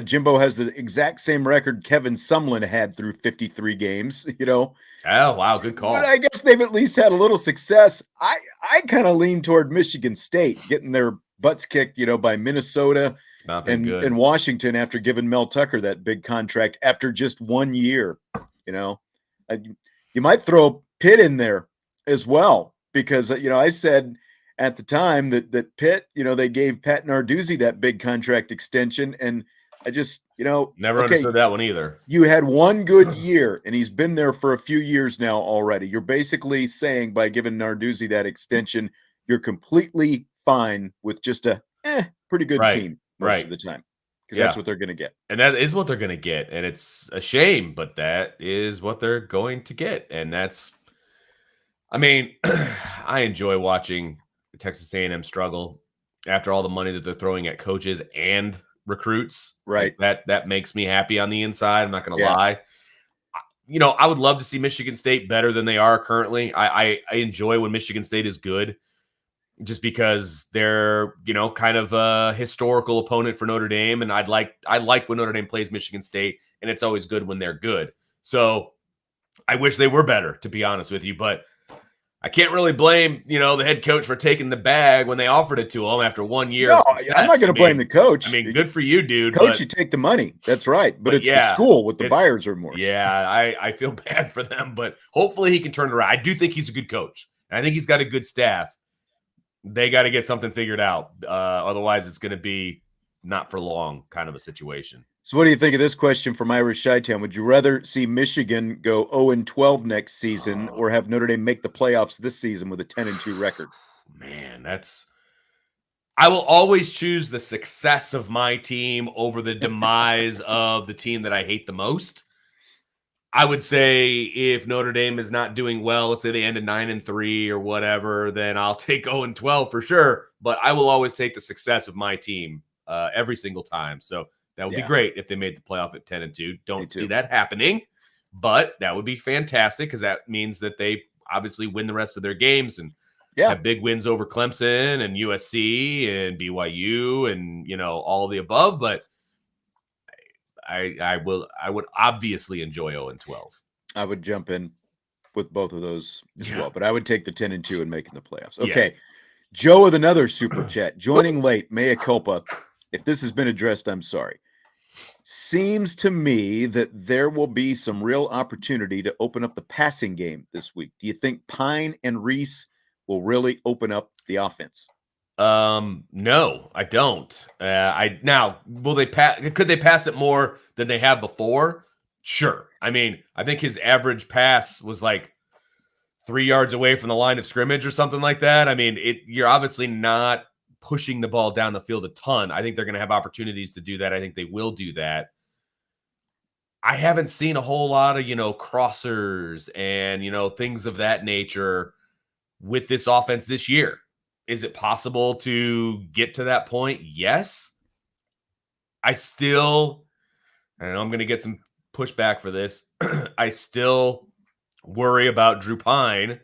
Jimbo has the exact same record Kevin Sumlin had through 53 games, Oh, wow, good call. But I guess they've at least had a little success. I kind of lean toward Michigan State getting their butts kicked, by Minnesota and Washington after giving Mel Tucker that big contract after just 1 year. You might throw Pitt in there as well because I said at the time that Pitt, they gave Pat Narduzzi that big contract extension, and I just never understood that one either. You had 1 good year, and he's been there for a few years now already. You're basically saying by giving Narduzzi that extension, you're completely fine with just a pretty good team most of the time, because that's what they're going to get. And that is what they're going to get, and it's a shame, but that is what they're going to get, and that's. I mean, I enjoy watching Texas A&M struggle after all the money that they're throwing at coaches and recruits. Right. Like that makes me happy on the inside. I'm not going to lie. I would love to see Michigan State better than they are currently. I enjoy when Michigan State is good just because they're, kind of a historical opponent for Notre Dame. And I like when Notre Dame plays Michigan State, and it's always good when they're good. So I wish they were better, to be honest with you, but I can't really blame, the head coach for taking the bag when they offered it to him after 1 year. No, I'm not going to blame the coach. I mean, good for you, dude. Coach, you take the money. That's right. But it's the school with the buyer's remorse. Yeah, I feel bad for them, but hopefully he can turn it around. I do think he's a good coach. And I think he's got a good staff. They got to get something figured out. Otherwise, it's going to be not for long kind of a situation. So what do you think of this question from Irish Chi-Town? Would you rather see Michigan go 0-12 next season or have Notre Dame make the playoffs this season with a 10-2 record? Man, I will always choose the success of my team over the demise of the team that I hate the most. I would say if Notre Dame is not doing well, let's say they end at 9-3 or whatever, then I'll take 0-12 for sure. But I will always take the success of my team every single time. So that would be great if they made the playoff at 10-2. Don't see that happening, but that would be fantastic because that means that they obviously win the rest of their games and have big wins over Clemson and USC and BYU and all of the above. But I would obviously enjoy 0-12. I would jump in with both of those as well, but I would take the 10-2 and making the playoffs. Okay, Joe with another super chat joining late. Mea culpa. If this has been addressed, I'm sorry. Seems to me that there will be some real opportunity to open up the passing game this week. Do you think Pine and Reese will really open up the offense? No, I don't. Now will they pass? Could they pass it more than they have before? Sure. I mean, I think his average pass was like 3 yards away from the line of scrimmage or something like that. I mean, you're obviously not pushing the ball down the field a ton. I think they're going to have opportunities to do that. I think they will do that. I haven't seen a whole lot of, crossers and, things of that nature with this offense this year. Is it possible to get to that point? Yes. I know I'm going to get some pushback for this. I still worry about Drew Pine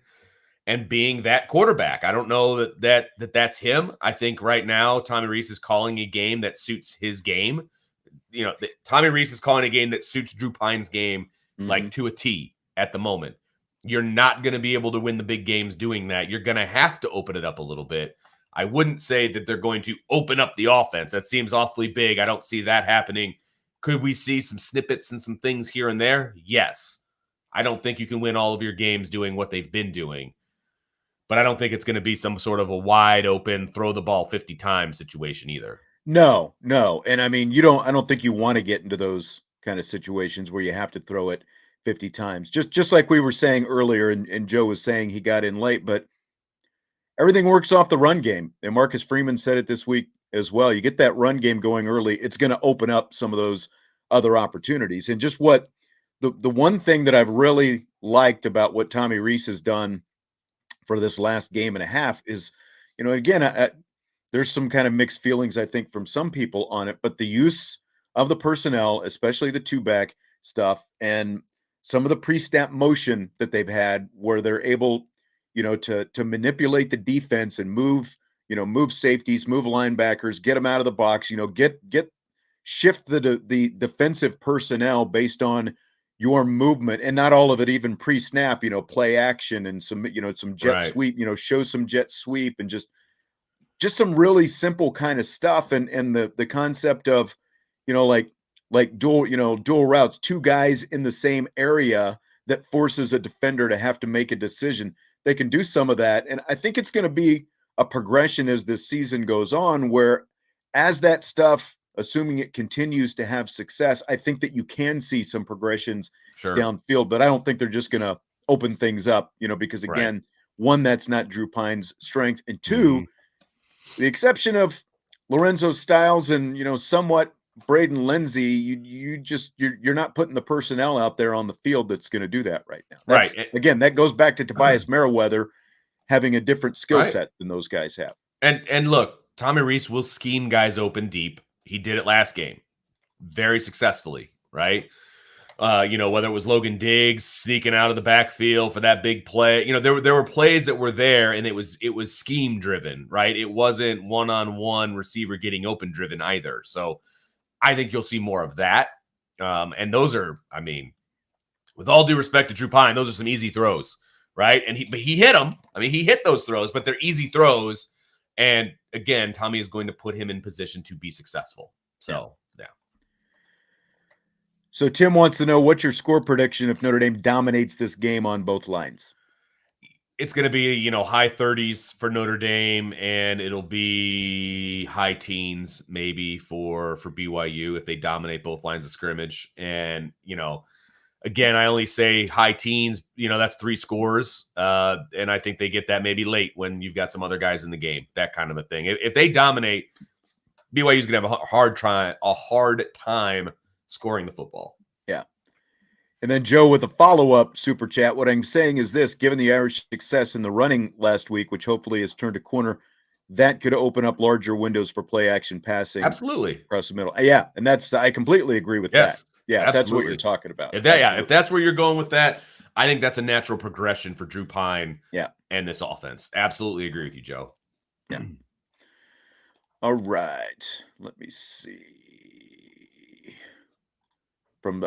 and being that quarterback. I don't know that's him. I think right now Tommy Rees is calling a game that suits his game. Tommy Rees is calling a game that suits Drew Pine's game like to a T at the moment. You're not going to be able to win the big games doing that. You're going to have to open it up a little bit. I wouldn't say that they're going to open up the offense. That seems awfully big. I don't see that happening. Could we see some snippets and some things here and there? Yes. I don't think you can win all of your games doing what they've been doing. But I don't think it's going to be some sort of a wide open, throw the ball 50 times situation either. No. And I mean, I don't think you want to get into those kind of situations where you have to throw it 50 times. Just like we were saying earlier, and Joe was saying he got in late, but everything works off the run game. And Marcus Freeman said it this week as well. You get that run game going early, it's going to open up some of those other opportunities. And just what the one thing that I've really liked about what Tommy Rees has done for this last game and a half is, again, there's some kind of mixed feelings, I think, from some people on it, but the use of the personnel, especially the two-back stuff, and some of the pre-snap motion that they've had where they're able, to manipulate the defense and move safeties, move linebackers, get them out of the box, shift the defensive personnel based on your movement, and not all of it even pre-snap, play action and some jet sweep, show some jet sweep and just some really simple kind of stuff. And the concept of, like dual routes, two guys in the same area that forces a defender to have to make a decision. They can do some of that. And I think it's going to be a progression as this season goes on, where as that stuff, assuming it continues to have success, I think that you can see some progressions downfield, but I don't think they're just going to open things up, because again, one, that's not Drew Pine's strength. And two, the exception of Lorenzo Styles and, somewhat Braden Lindsey, you're not putting the personnel out there on the field that's going to do that right now. Again, that goes back to Tobias Merriweather having a different skill set than those guys have. And look, Tommy Rees will scheme guys open deep. He did it last game very successfully, right? Whether it was Logan Diggs sneaking out of the backfield for that big play, there were plays that were there, and it was scheme driven, right? It wasn't one-on-one receiver getting open driven either. So I think you'll see more of that. And those are, I mean, with all due respect to Drew Pine, those are some easy throws, right? But he hit them. I mean, he hit those throws, but they're easy throws. And again, Tommy is going to put him in position to be successful. So, yeah. So Tim wants to know, what's your score prediction if Notre Dame dominates this game on both lines? It's going to be, high 30s for Notre Dame, and it'll be high teens maybe for BYU if they dominate both lines of scrimmage. And, again, I only say high teens, that's 3 scores. And I think they get that maybe late when you've got some other guys in the game, that kind of a thing. If they dominate, BYU is going to have a hard time scoring the football. Yeah. And then Joe with a follow-up super chat. What I'm saying is this: given the Irish success in the running last week, which hopefully has turned a corner, that could open up larger windows for play action passing. Absolutely. Across the middle. Yeah. And I completely agree with that. Yeah. Absolutely. That's what you're talking about. If that's where you're going with that, I think that's a natural progression for Drew Pine and this offense. Absolutely agree with you, Joe. Yeah. All right. Let me see. From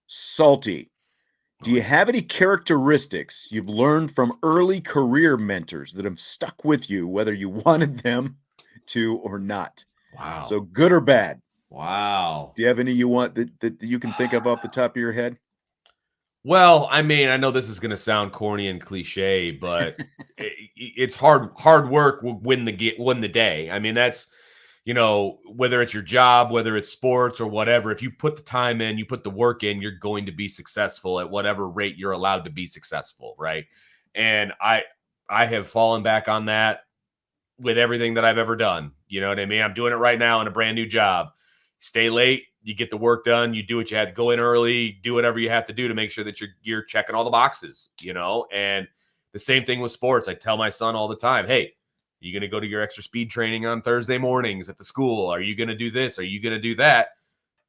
Salty, do you have any characteristics you've learned from early career mentors that have stuck with you, whether you wanted them to or not? Wow. So good or bad? Wow. Do you have any you want that you can think of off the top of your head? Well, I mean, I know this is going to sound corny and cliche, but it's hard work will win the day. I mean, that's, whether it's your job, whether it's sports or whatever, if you put the time in, you put the work in, you're going to be successful at whatever rate you're allowed to be successful, right? And I have fallen back on that with everything that I've ever done. You know what I mean? I'm doing it right now in a brand new job. Stay late, you get the work done, you do what you have to, go in early, do whatever you have to do to make sure that you're checking all the boxes, and the same thing with sports. I tell my son all the time, hey, are you going to go to your extra speed training on Thursday mornings at the school? Are you going to do this? Are you going to do that?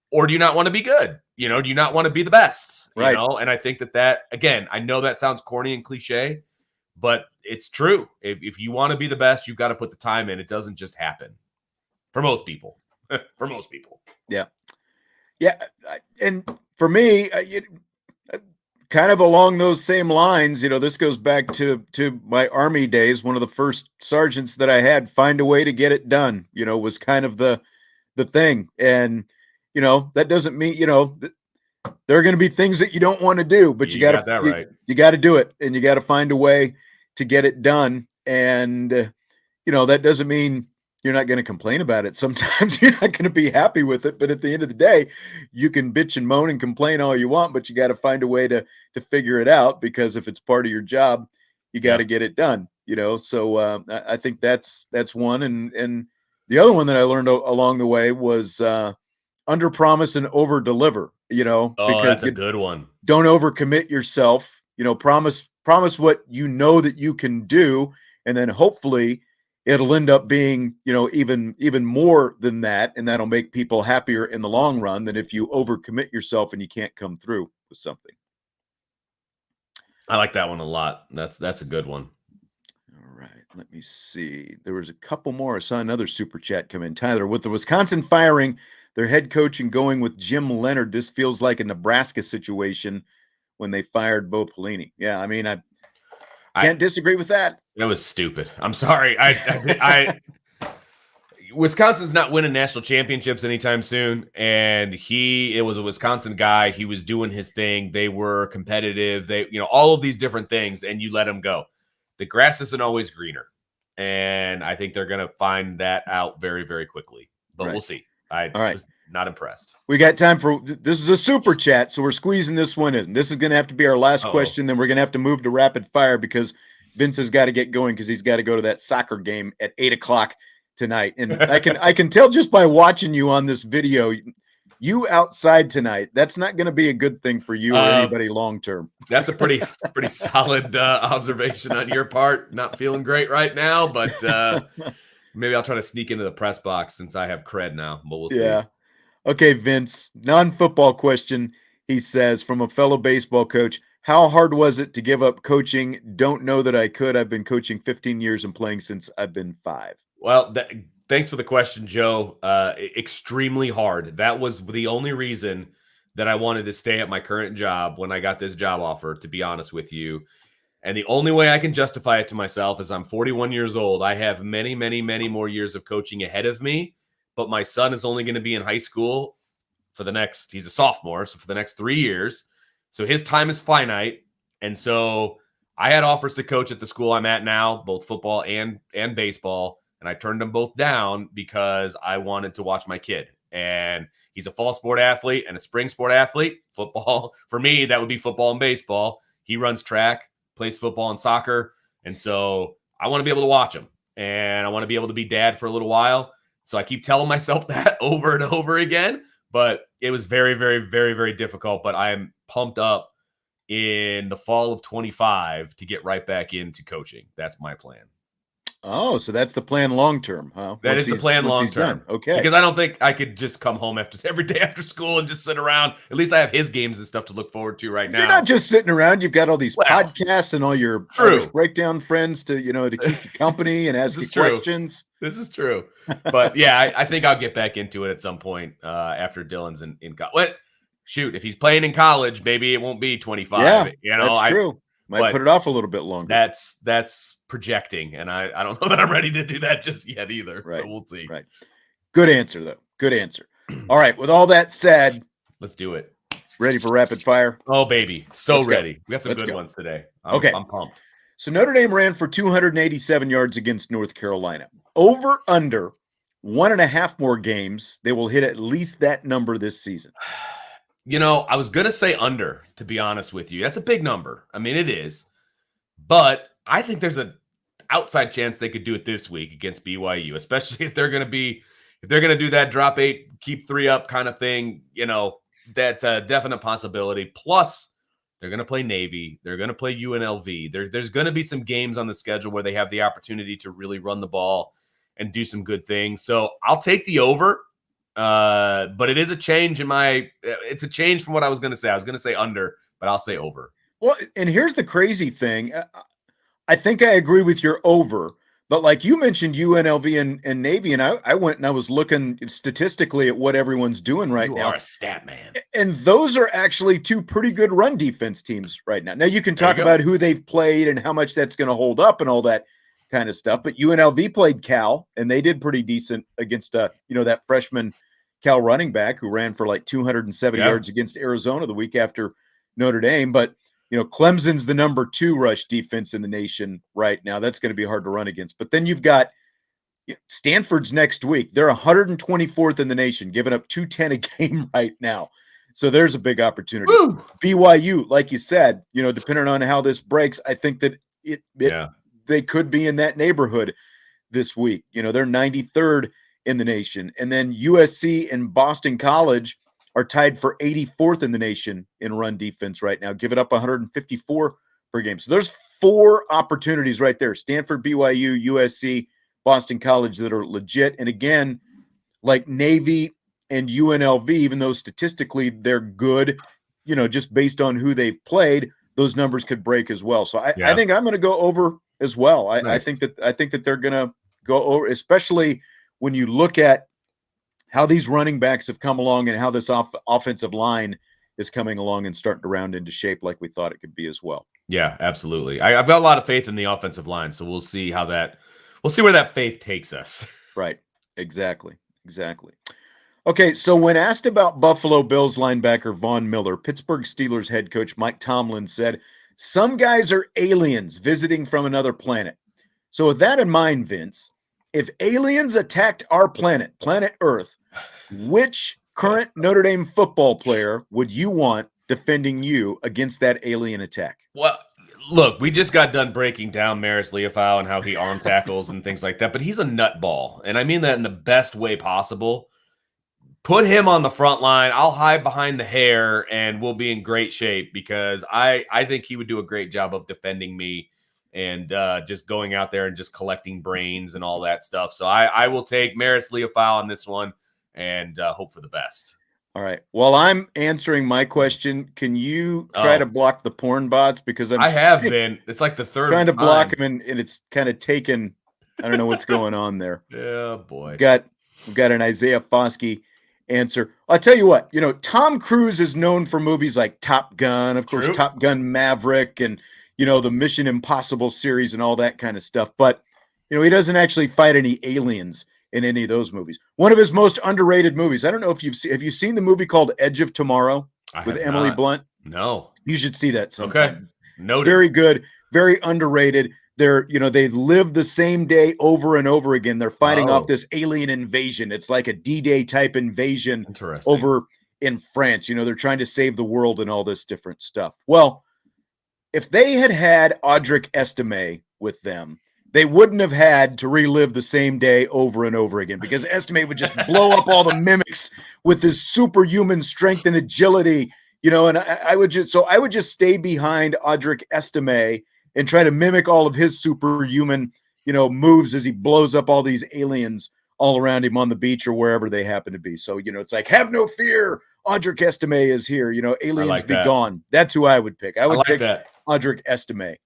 Or do you not want to be good? Do you not want to be the best? Right. And I think that, again, I know that sounds corny and cliche, but it's true. If you want to be the best, you've got to put the time in. It doesn't just happen for most people. For most people. Yeah. Yeah. And for me, kind of along those same lines, this goes back to my Army days. One of the first sergeants that I had, find a way to get it done, was kind of the thing. And, that doesn't mean, there are going to be things that you don't want to do, but you got to do it, and you got to find a way to get it done. And, that doesn't mean you're not going to complain about it. Sometimes you're not going to be happy with it, but at the end of the day, you can bitch and moan and complain all you want, but you got to find a way to figure it out, because if it's part of your job, you got to get it done, So I think that's one. And the other one that I learned along the way was under promise and over deliver, because that's a good one. Don't overcommit yourself, promise what that you can do. And then hopefully it'll end up being, even more than that. And that'll make people happier in the long run than if you overcommit yourself and you can't come through with something. I like that one a lot. That's a good one. All right. Let me see. There was a couple more. I saw another super chat come in. Tyler, with the Wisconsin firing their head coach and going with Jim Leonard, this feels like a Nebraska situation when they fired Bo Pelini. Yeah. I mean, I can't disagree with that. That was stupid. I'm sorry. Wisconsin's not winning national championships anytime soon, and it was a Wisconsin guy. He was doing his thing. They were competitive. They, all of these different things, and you let him go. The grass isn't always greener, and I think they're going to find that out very, very quickly. But We'll see. All right. Was not impressed. We got time for this is a super chat, so we're squeezing this one in. This is going to have to be our last question. Then we're going to have to move to rapid fire because Vince has got to get going because he's got to go to that soccer game at 8:00 tonight. And I can tell just by watching you on this video, you outside tonight. That's not going to be a good thing for you or anybody long term. That's a pretty solid observation on your part. Not feeling great right now, but maybe I'll try to sneak into the press box since I have cred now. But we'll see. Yeah. Okay, Vince. Non-football question. He says, from a fellow baseball coach, how hard was it to give up coaching? Don't know that I could. I've been coaching 15 years and playing since I've been 5. Well, thanks for the question, Joe. Extremely hard. That was the only reason that I wanted to stay at my current job when I got this job offer, to be honest with you. And the only way I can justify it to myself is I'm 41 years old. I have many, many, many more years of coaching ahead of me, but my son is only going to be in high school he's a sophomore, so for the next 3 years. So his time is finite. And so I had offers to coach at the school I'm at now, both football and baseball. And I turned them both down because I wanted to watch my kid. And he's a fall sport athlete and a spring sport athlete. Football, for me, that would be football and baseball. He runs track, plays football and soccer. And so I want to be able to watch him. And I want to be able to be dad for a little while. So I keep telling myself that over and over again. But it was very, very, very, very difficult. But I am pumped up in the fall of 25 to get right back into coaching. That's my plan. Oh, so that's the plan long term, huh? That is the plan long term. Okay. Because I don't think I could just come home every day after school and just sit around. At least I have his games and stuff to look forward to right now. You're not just sitting around. You've got all these podcasts and all your breakdown friends to keep you company and ask you questions. This is true. But yeah, I think I'll get back into it at some point after Dylan's in college. What? Shoot, if he's playing in college, maybe it won't be 25. Yeah, that's true. Might put it off a little bit longer. That's projecting, and I don't know that I'm ready to do that just yet either. Right. So we'll see. Right. Good answer, though. Good answer. All right. With all that said, let's do it. Ready for rapid fire? Oh, baby. So Let's go. ready. We got some good ones today. I'm pumped. So Notre Dame ran for 287 yards against North Carolina. Over under 1.5 more games. They will hit at least that number this season. I was going to say under, to be honest with you. That's a big number. I mean, it is. But I think there's an outside chance they could do it this week against BYU, especially if they're going to do that drop 8, keep 3 up kind of thing. That's a definite possibility. Plus, they're going to play Navy. They're going to play UNLV. There's going to be some games on the schedule where they have the opportunity to really run the ball and do some good things. So I'll take the over. But it is a change it's a change from what I was going to say. I was going to say under, but I'll say over. Well, and here's the crazy thing. I think I agree with your over, but like you mentioned UNLV and Navy, and I went and I was looking statistically at what everyone's doing right now. You are a stat man. And those are actually 2 pretty good run defense teams right now. Now you can talk about who they've played and how much that's going to hold up and all that kind of stuff, but UNLV played Cal and they did pretty decent against that freshman Cal running back who ran for like 270 yards against Arizona the week after Notre Dame. But Clemson's the number 2 rush defense in the nation right now. That's going to be hard to run against. But then you've got Stanford's next week. They're 124th in the nation, giving up 210 a game right now. So there's a big opportunity. Woo! BYU, like you said, depending on how this breaks, I think that they could be in that neighborhood this week. They're 93rd in the nation. And then USC and Boston College are tied for 84th in the nation in run defense right now, giving up 154 per game. So there's 4 opportunities right there. Stanford, BYU, USC, Boston College that are legit. And again, like Navy and UNLV, even though statistically they're good, just based on who they've played, those numbers could break as well. So I think I'm going to go over as well. I think that they're going to go over, especially when you look at how these running backs have come along and how this offensive line is coming along and starting to round into shape like we thought it could be as well. Yeah, absolutely. I've got a lot of faith in the offensive line, so we'll see where that faith takes us. Right. Exactly. Okay, so when asked about Buffalo Bills linebacker Von Miller, Pittsburgh Steelers head coach Mike Tomlin said, "Some guys are aliens visiting from another planet." So with that in mind, Vince, if aliens attacked our planet Earth, which current Notre Dame football player would you want defending you against that alien attack? Well, look, we just got done breaking down Maris Leofau and how he arm tackles and things like that, but he's a nutball, and I mean that in the best way possible. Put him on the front line. I'll hide behind the hair, and we'll be in great shape because I think he would do a great job of defending me and just going out there and just collecting brains and all that stuff. So I will take Maris Leofau on this one and hope for the best. All right. While I'm answering my question, can you try to block the porn bots? Because I have been. It's like the third trying to block them, and it's kind of taken. I don't know what's going on there. Yeah, boy. We've got an Isaiah Foskey answer. I'll tell you what. Tom Cruise is known for movies like Top Gun, of course, Top Gun Maverick, and the Mission Impossible series and all that kind of stuff. But, he doesn't actually fight any aliens in any of those movies. One of his most underrated movies. I don't know if have you seen the movie called Edge of Tomorrow with Emily Blunt? No. You should see that sometime. Okay. Noted. Very good, very underrated. They live the same day over and over again. They're fighting off this alien invasion. It's like a D-Day type invasion over in France. They're trying to save the world and all this different stuff. Well, if they had Audric Estime with them, they wouldn't have had to relive the same day over and over again because Estime would just blow up all the mimics with his superhuman strength and agility, and I would just stay behind Audric Estime and try to mimic all of his superhuman, moves as he blows up all these aliens all around him on the beach or wherever they happen to be. So, it's like, have no fear. Audric Estime is here. Aliens be gone. That's who I would pick. I would pick Audric Estime.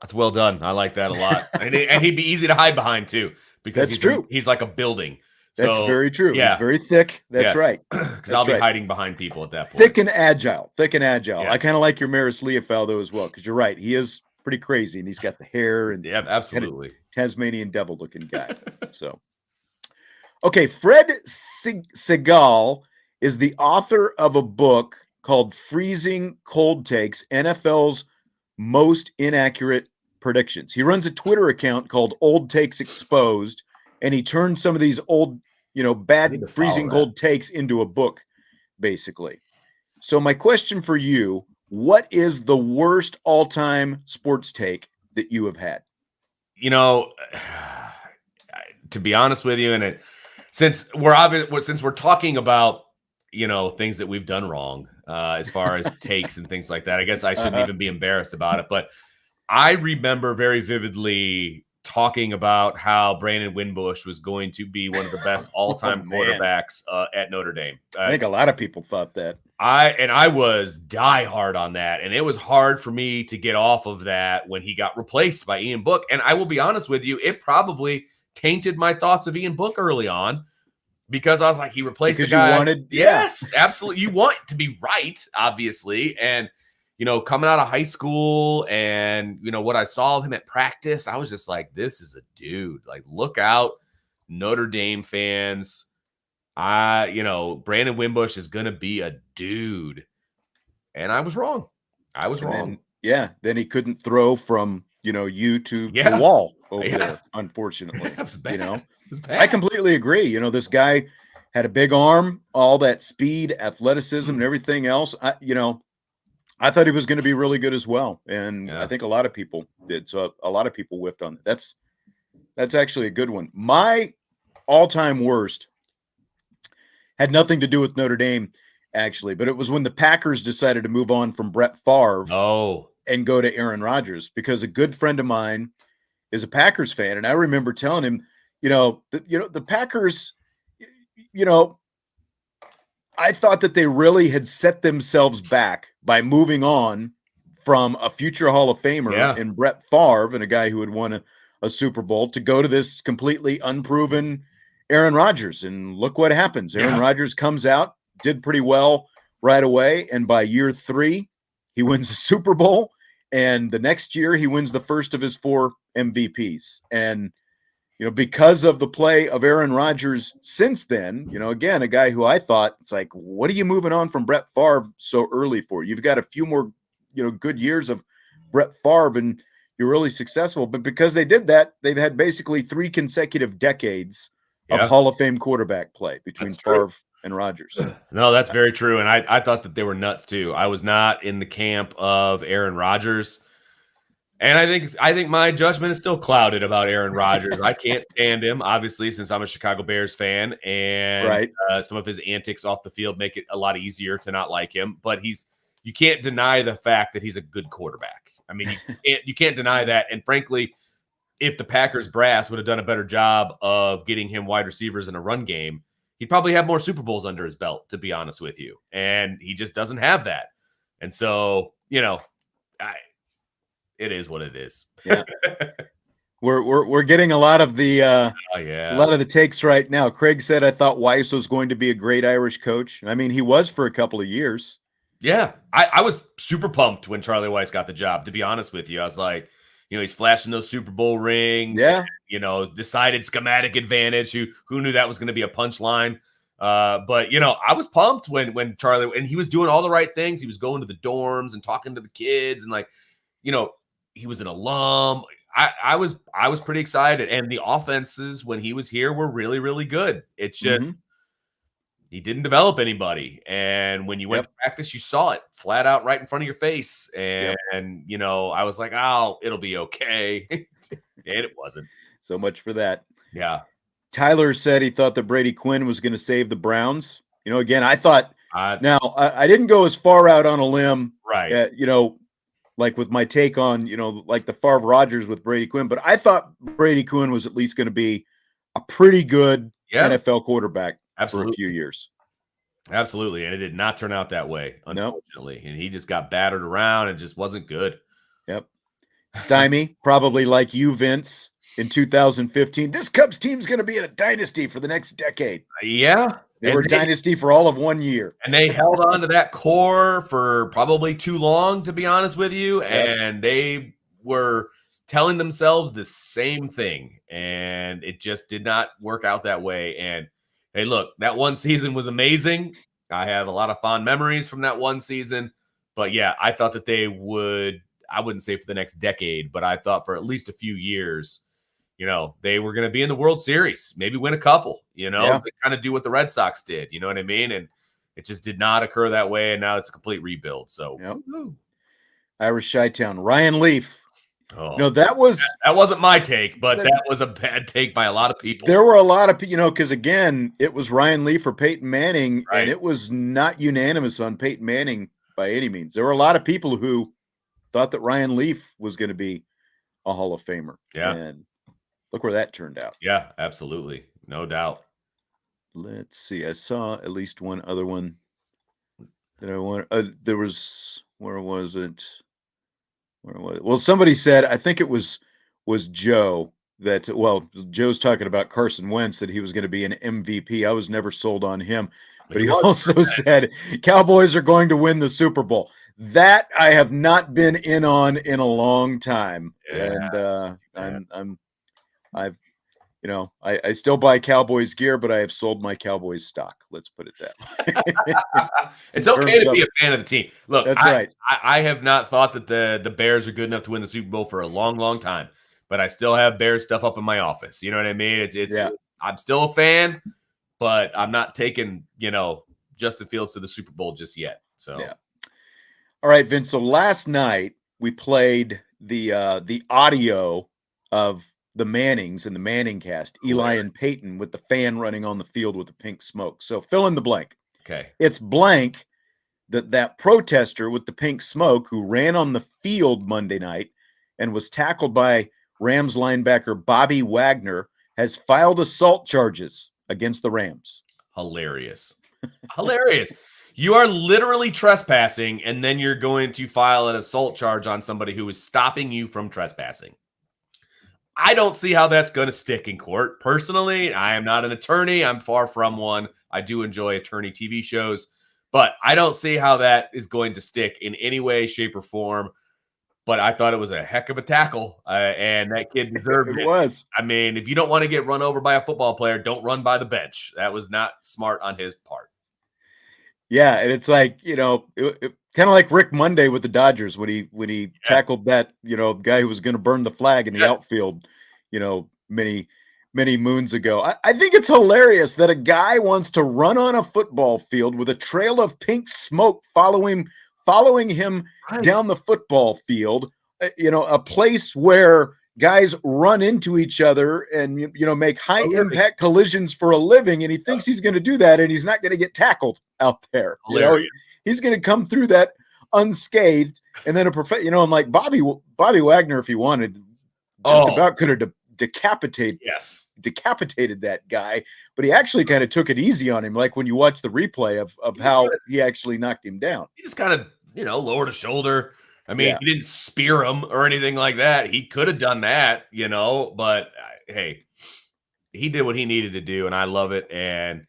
That's well done. I like that a lot. and he'd be easy to hide behind too, because that's true. He's like a building. That's very true. Yeah. He's very thick. That's right. Because I'll be hiding behind people at that point. Thick and agile. Yes. I kind of like your Maris Leofau though as well, because you're right. He is pretty crazy, and he's got the hair and absolutely Tasmanian devil looking guy. So, okay, Fred Segal is the author of a book called Freezing Cold Takes, NFL's most inaccurate predictions. He runs a Twitter account called Old Takes Exposed, and he turned some of these old, I need bad to freezing follow that. cold takes into a book, basically. So my question for you, what is the worst all-time sports take that you have had? To be honest with you, and since we're talking about things that we've done wrong as far as takes and things like that, I guess I shouldn't even be embarrassed about it. But I remember very vividly talking about how Brandon Wimbush was going to be one of the best all-time quarterbacks at Notre Dame. I think a lot of people thought that. I was diehard on that, and it was hard for me to get off of that when he got replaced by Ian Book. And I will be honest with you, it probably tainted my thoughts of Ian Book early on because I was like, he replaced the guy. You wanted, yes, absolutely. You want to be right, obviously. And, coming out of high school and, what I saw of him at practice, I was just like, this is a dude. Like, look out, Notre Dame fans. Brandon Wimbush is going to be a dude. And I was wrong. Then he couldn't throw from, you to the wall over there, unfortunately. That was bad. It was bad. I completely agree. This guy had a big arm, all that speed, athleticism, and everything else. I thought he was going to be really good as well. And I think a lot of people did. So a lot of people whiffed on that. That's actually a good one. My all-time worst had nothing to do with Notre Dame, actually, but it was when the Packers decided to move on from Brett Favre and go to Aaron Rodgers, because a good friend of mine is a Packers fan. And I remember telling him, the Packers, I thought that they really had set themselves back by moving on from a future Hall of Famer in Brett Favre and a guy who had won a Super Bowl to go to this completely unproven Aaron Rodgers. And look what happens. Aaron Rodgers comes out, did pretty well right away. And by year 3, he wins the Super Bowl. And the next year, he wins the first of his 4 MVPs. And, because of the play of Aaron Rodgers since then, again, a guy who I thought, it's like, what are you moving on from Brett Favre so early for? You've got a few more, good years of Brett Favre and you're really successful. But because they did that, they've had basically 3 consecutive decades of Hall of Fame quarterback play between Favre and Rodgers. No, that's very true. And I thought that they were nuts too. I was not in the camp of Aaron Rodgers. And I think my judgment is still clouded about Aaron Rodgers. I can't stand him, obviously, since I'm a Chicago Bears fan. And some of his antics off the field make it a lot easier to not like him. But you can't deny the fact that he's a good quarterback. I mean, you can't deny that. And frankly, if the Packers brass would have done a better job of getting him wide receivers in a run game, he'd probably have more Super Bowls under his belt, to be honest with you. And he just doesn't have that. And so, it is what it is. Yeah. We're getting a lot of the a lot of the takes right now. Craig said, I thought Weiss was going to be a great Irish coach. I mean, he was for a couple of years. Yeah. I was super pumped when Charlie Weiss got the job, to be honest with you. I was like, he's flashing those Super Bowl rings. Yeah. And, decided schematic advantage. Who knew that was going to be a punchline? But I was pumped when Charlie, and he was doing all the right things. He was going to the dorms and talking to the kids, and like, he was an alum. I was pretty excited, and the offenses when he was here were really, really good. It's just he didn't develop anybody, and when you went to practice, you saw it flat out right in front of your face. And I was like, oh, it'll be okay, and it wasn't. So much for that. Yeah. Tyler said he thought that Brady Quinn was going to save the Browns. Again, I thought. Now I didn't go as far out on a limb, right? Like with my take on, like the Favre Rodgers with Brady Quinn, but I thought Brady Quinn was at least going to be a pretty good NFL quarterback for a few years. Absolutely. And it did not turn out that way, unfortunately. And he just got battered around and just wasn't good. Yep. Stymie, probably like you, Vince, in 2015. This Cubs team's going to be in a dynasty for the next decade. Yeah. They were a dynasty for all of 1 year. And they held on to that core for probably too long, to be honest with you. Yep. And they were telling themselves the same thing. And it just did not work out that way. And hey, look, that one season was amazing. I have a lot of fond memories from that one season. But yeah, I thought that they would, I wouldn't say for the next decade, but I thought for at least a few years, they were going to be in the World Series, maybe win a couple, Yeah. they kind of do what the Red Sox did. You know what I mean? And it just did not occur that way. And now it's a complete rebuild. So, Yep. Irish Chi-Town, Ryan Leaf. oh, that wasn't my take, but that was a bad take by a lot of people. There were a lot of, because again, it was Ryan Leaf or Peyton Manning, Right. and it was not unanimous on Peyton Manning by any means. There were a lot of people who thought that Ryan Leaf was going to be a Hall of Famer. Yeah. And look where that turned out. Yeah, absolutely. No doubt. Let's see. I saw at least one other one that I want. There was, where was it? Well, somebody said, I think it was Joe, that, Joe's talking about Carson Wentz, that he was going to be an MVP. I was never sold on him. But he also said Cowboys are going to win the Super Bowl. That I have not been in on in a long time. Yeah. And I still buy Cowboys gear, but I have sold my Cowboys stock. Let's put it that way. It's okay to be a fan of the team. Look, that's right. I have not thought that the Bears are good enough to win the Super Bowl for a long, long time, but I still have Bears stuff up in my office. You know what I mean? I'm still a fan, but I'm not taking, Justin Fields to the Super Bowl just yet. So, yeah. All right, Vince. So last night we played the audio of the Mannings and the Manning cast, Eli and Peyton, with the fan running on the field with the pink smoke. So fill in the blank. Okay. It's blank that protester with the pink smoke who ran on the field Monday night and was tackled by Rams linebacker Bobby Wagner has filed assault charges against the Rams. Hilarious. Hilarious. You are literally trespassing, and then you're going to file an assault charge on somebody who is stopping you from trespassing. I don't see how that's going to stick in court. Personally, I am not an attorney. I'm far from one. I do enjoy attorney TV shows, but I don't see how that is going to stick in any way, shape, or form. But I thought it was a heck of a tackle, and that kid deserved it. It was. I mean, if you don't want to get run over by a football player, don't run by the bench. That was not smart on his part. Yeah, and it's like, kind of like Rick Monday with the Dodgers when he tackled that, guy who was going to burn the flag in the outfield, many moons ago. I think it's hilarious that a guy wants to run on a football field with a trail of pink smoke following him down the football field, a place where guys run into each other and, make high impact collisions for a living. And he thinks he's going to do that, and he's not going to get tackled out there. He's going to come through that unscathed. And then and like Bobby Wagner, if he wanted, just about could have decapitated that guy, but he actually kind of took it easy on him. Like when you watch the replay of how he actually knocked him down, he just kind of, lowered a shoulder. I mean, he didn't spear him or anything like that. He could have done that, but hey, he did what he needed to do, and I love it. And,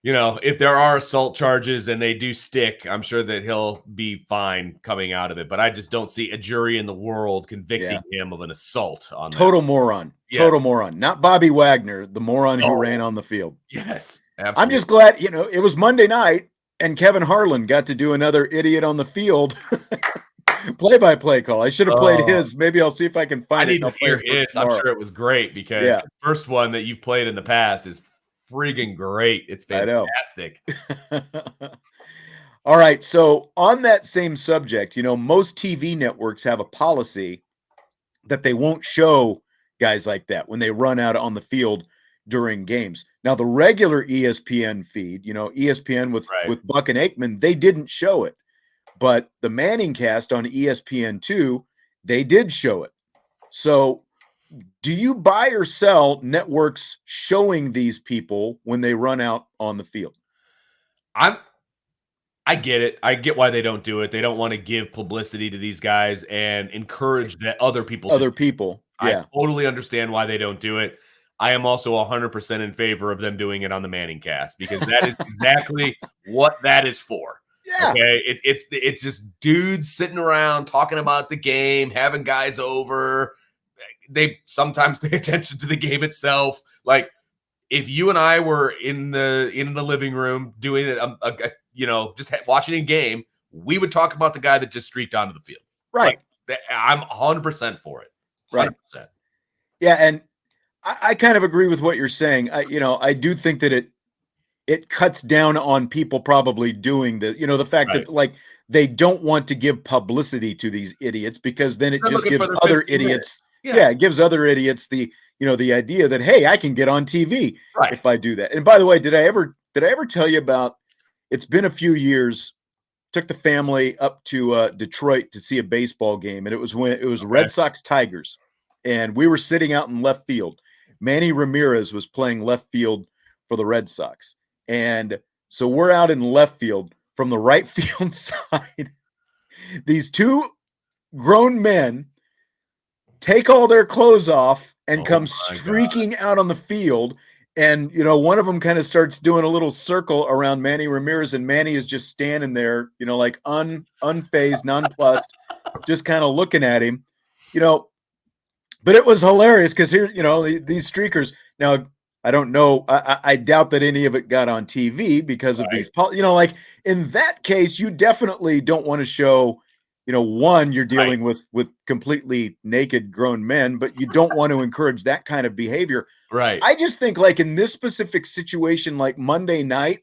if there are assault charges and they do stick, I'm sure that he'll be fine coming out of it. But I just don't see a jury in the world convicting him of an assault on total moron. Yeah. Total moron. Not Bobby Wagner, the moron who ran on the field. Yes, absolutely. I'm just glad, it was Monday night and Kevin Harlan got to do another idiot on the field play-by-play call. I should have played his. Maybe I'll see if I can find it. I need to hear his. I'm sure it was great because the first one that you've played in the past is freaking great. It's fantastic. All right. So on that same subject, most TV networks have a policy that they won't show guys like that when they run out on the field during games. Now, the regular ESPN feed, ESPN with Buck and Aikman, they didn't show it. But the Manning cast on ESPN2, they did show it. So do you buy or sell networks showing these people when they run out on the field? I get it. I get why they don't do it. They don't want to give publicity to these guys and encourage that other people. Yeah. I totally understand why they don't do it. I am also 100% in favor of them doing it on the Manning cast because that is exactly what that is for. Yeah. Okay. It's just dudes sitting around talking about the game, having guys over. They sometimes pay attention to the game itself. Like, if you and I were in the living room doing it, just watching a game, we would talk about the guy that just streaked onto the field. Right. Like, I'm 100% for it. 100%. Right. Yeah, and I kind of agree with what you're saying. I do think that it cuts down on people probably doing the fact Right. that like they don't want to give publicity to these idiots because then it They're just looking gives for their other 15 minutes. idiots. Yeah. Yeah, it gives other idiots the idea that, hey, I can get on TV Right. if I do that. And by the way, did I ever tell you about? It's been a few years. Took the family up to Detroit to see a baseball game, and it was Red Sox Tigers, and we were sitting out in left field. Manny Ramirez was playing left field for the Red Sox, and so we're out in left field. From the right field side, these two grown men take all their clothes off and come streaking out on the field. And, one of them kind of starts doing a little circle around Manny Ramirez, and Manny is just standing there, like unfazed, nonplussed, just kind of looking at him, But it was hilarious because here, these streakers. Now, I don't know. I doubt that any of it got on TV because of these, like in that case, you definitely don't want to show, one, you're dealing with completely naked grown men, but you don't want to encourage that kind of behavior. Right. I just think like in this specific situation, like Monday night,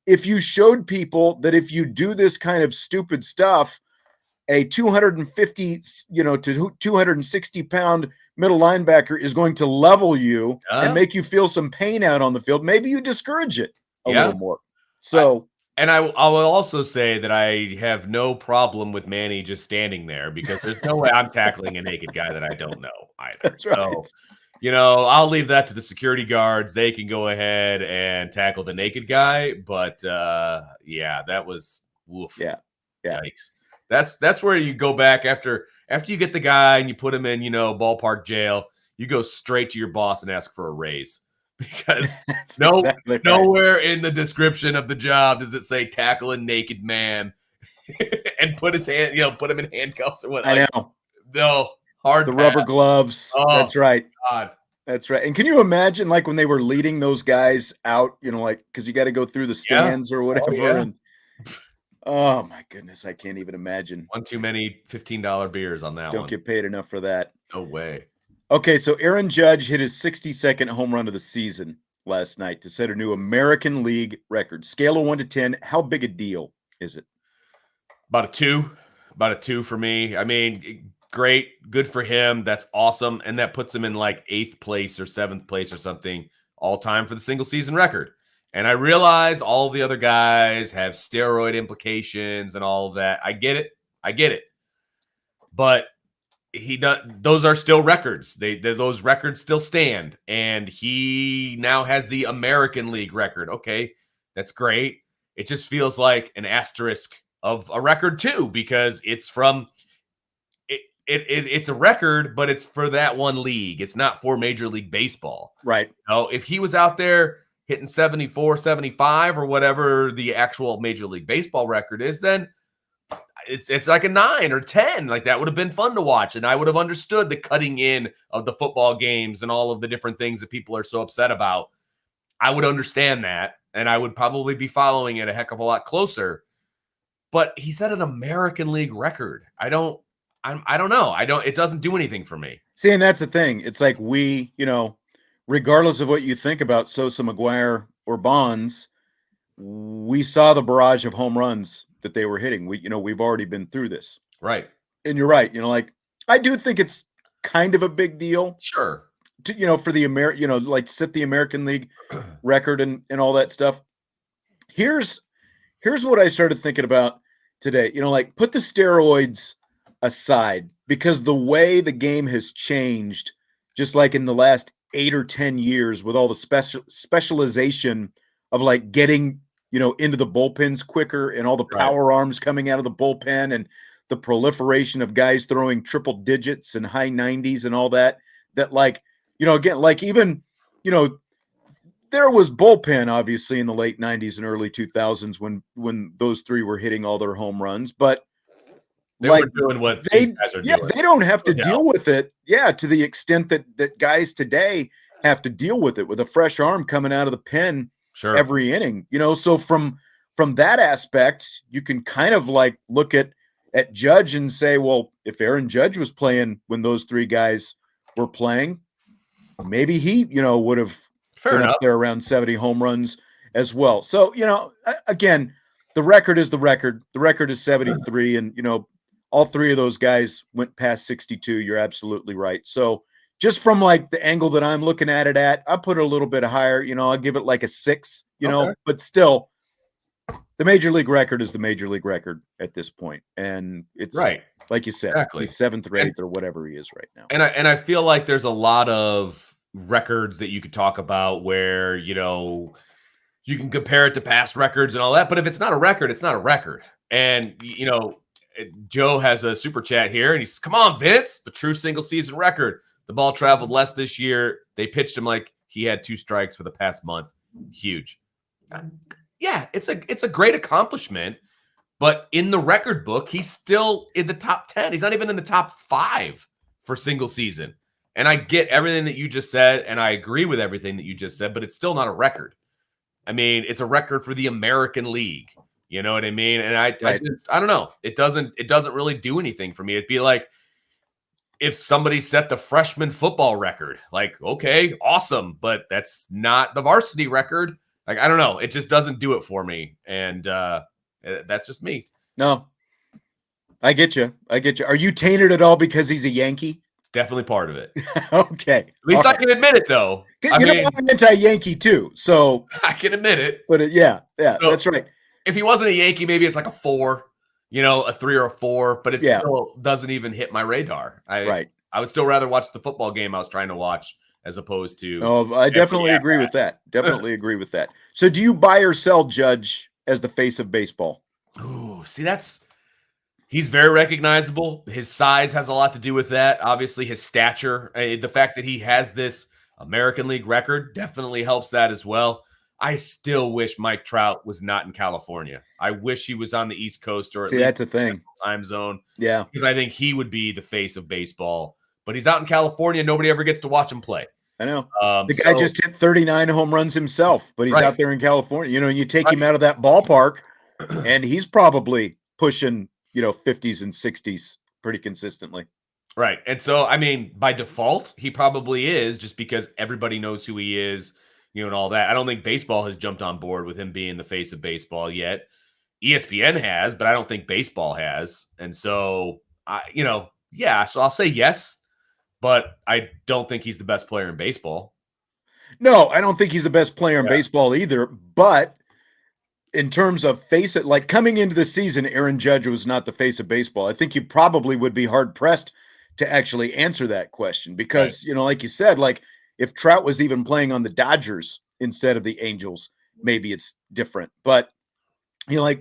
if you showed people that if you do this kind of stupid stuff, a 250, to 260 pound middle linebacker is going to level you and make you feel some pain out on the field, maybe you discourage it a little more. So, I will also say that I have no problem with Manny just standing there because there's no way I'm tackling a naked guy that I don't know either. That's right. So, I'll leave that to the security guards. They can go ahead and tackle the naked guy. But that was woof. Yeah. Yikes. That's where you go back after you get the guy and you put him in, ballpark jail. You go straight to your boss and ask for a raise because nowhere in the description of the job does it say tackle a naked man and put his hand, put him in handcuffs or what. I know. No, hard. The rubber gloves. Oh, that's right. God. That's right. And can you imagine like when they were leading those guys out, like because you got to go through the stands or whatever. And oh my goodness, I can't even imagine. One too many $15 beers on that one. Don't get paid enough for that. No way. Okay, so Aaron Judge hit his 62nd home run of the season last night to set a new American League record. Scale of 1 to 10, how big a deal is it? About a 2. About a 2 for me. I mean, great, good for him. That's awesome, and that puts him in like 8th place or 7th place or something all time for the single season record. And I realize all of the other guys have steroid implications and all of that. I get it. But those are still records. Those records still stand. And he now has the American League record. Okay, that's great. It just feels like an asterisk of a record too, because it's from it's a record, but it's for that one league. It's not for Major League Baseball. Right. If he was out there hitting 74, 75 or whatever the actual Major League Baseball record is, then it's like a 9 or 10. Like that would have been fun to watch. And I would have understood the cutting in of the football games and all of the different things that people are so upset about. I would understand that. And I would probably be following it a heck of a lot closer. But he set an American League record. I don't know. It doesn't do anything for me. See, and that's the thing. It's like we, regardless of what you think about Sosa, McGuire, or Bonds, we saw the barrage of home runs that they were hitting. We've already been through this. Right. And you're right. I do think it's kind of a big deal. Sure. To, for the like set the American League record and all that stuff. Here's what I started thinking about today. Like put the steroids aside because the way the game has changed, just like in the last 8 or 10 years with all the specialization of like getting, into the bullpens quicker and all the power arms coming out of the bullpen and the proliferation of guys throwing triple digits and high 90s and all that like, again, like even, there was bullpen obviously in the late 90s and early 2000s when those three were hitting all their home runs, but they were doing what these guys are doing. They don't have to deal with it. Yeah. To the extent that guys today have to deal with it with a fresh arm coming out of the pen Sure. every inning, so from that aspect, you can kind of like look at Judge and say, well, if Aaron Judge was playing when those three guys were playing, maybe he, would have been up there around 70 home runs as well. So, again, the record is the record. The record is 73, and all three of those guys went past 62. You're absolutely right. So just from like the angle that I'm looking at it at, I put it a little bit higher. I'll give it like a 6, but still, the major league record is the major league record at this point. And it's right. Like you said, Exactly. He's 7th or 8th or whatever he is right now. And I feel like there's a lot of records that you could talk about where, you can compare it to past records and all that. But if it's not a record, it's not a record. And, Joe has a super chat here and he's, come on, Vince, the true single season record. The ball traveled less this year. They pitched him like he had 2 strikes for the past month. Huge. Yeah, it's a great accomplishment. But in the record book, he's still in the top 10. He's not even in the top 5 for single season. And I get everything that you just said, and I agree with everything that you just said, but it's still not a record. I mean, it's a record for the American League. You know what I mean? And I don't know. It doesn't really do anything for me. It'd be like if somebody set the freshman football record. Like, okay, awesome, but that's not the varsity record. Like, I don't know. It just doesn't do it for me. And that's just me. No, I get you. Are you tainted at all because he's a Yankee? It's definitely part of it. Okay. At least I can admit it, though. I'm anti-Yankee too, so I can admit it. But yeah, so, that's right. If he wasn't a Yankee, maybe it's like a 4, a 3 or a 4, but it still doesn't even hit my radar. I would still rather watch the football game I was trying to watch as opposed to. Oh, I definitely agree with that. Definitely agree with that. So do you buy or sell Judge as the face of baseball? Ooh, see, he's very recognizable. His size has a lot to do with that. Obviously, his stature, the fact that he has this American League record definitely helps that as well. I still wish Mike Trout was not in California. I wish he was on the East Coast or at least that's a thing. Time zone. Yeah. Because I think he would be the face of baseball. But he's out in California. Nobody ever gets to watch him play. I know. The guy just hit 39 home runs himself, but he's out there in California. And you take him out of that ballpark, and he's probably pushing, 50s and 60s pretty consistently. Right. And so, I mean, by default, he probably is just because everybody knows who he is. And all that. I don't think baseball has jumped on board with him being the face of baseball yet. ESPN has, but I don't think baseball has. And so, so I'll say yes, but I don't think he's the best player in baseball. No, I don't think he's the best player in baseball either. But in terms of face it, like coming into the season, Aaron Judge was not the face of baseball. I think you probably would be hard pressed to actually answer that question because, like you said, like, if Trout was even playing on the Dodgers instead of the Angels, maybe it's different. But, you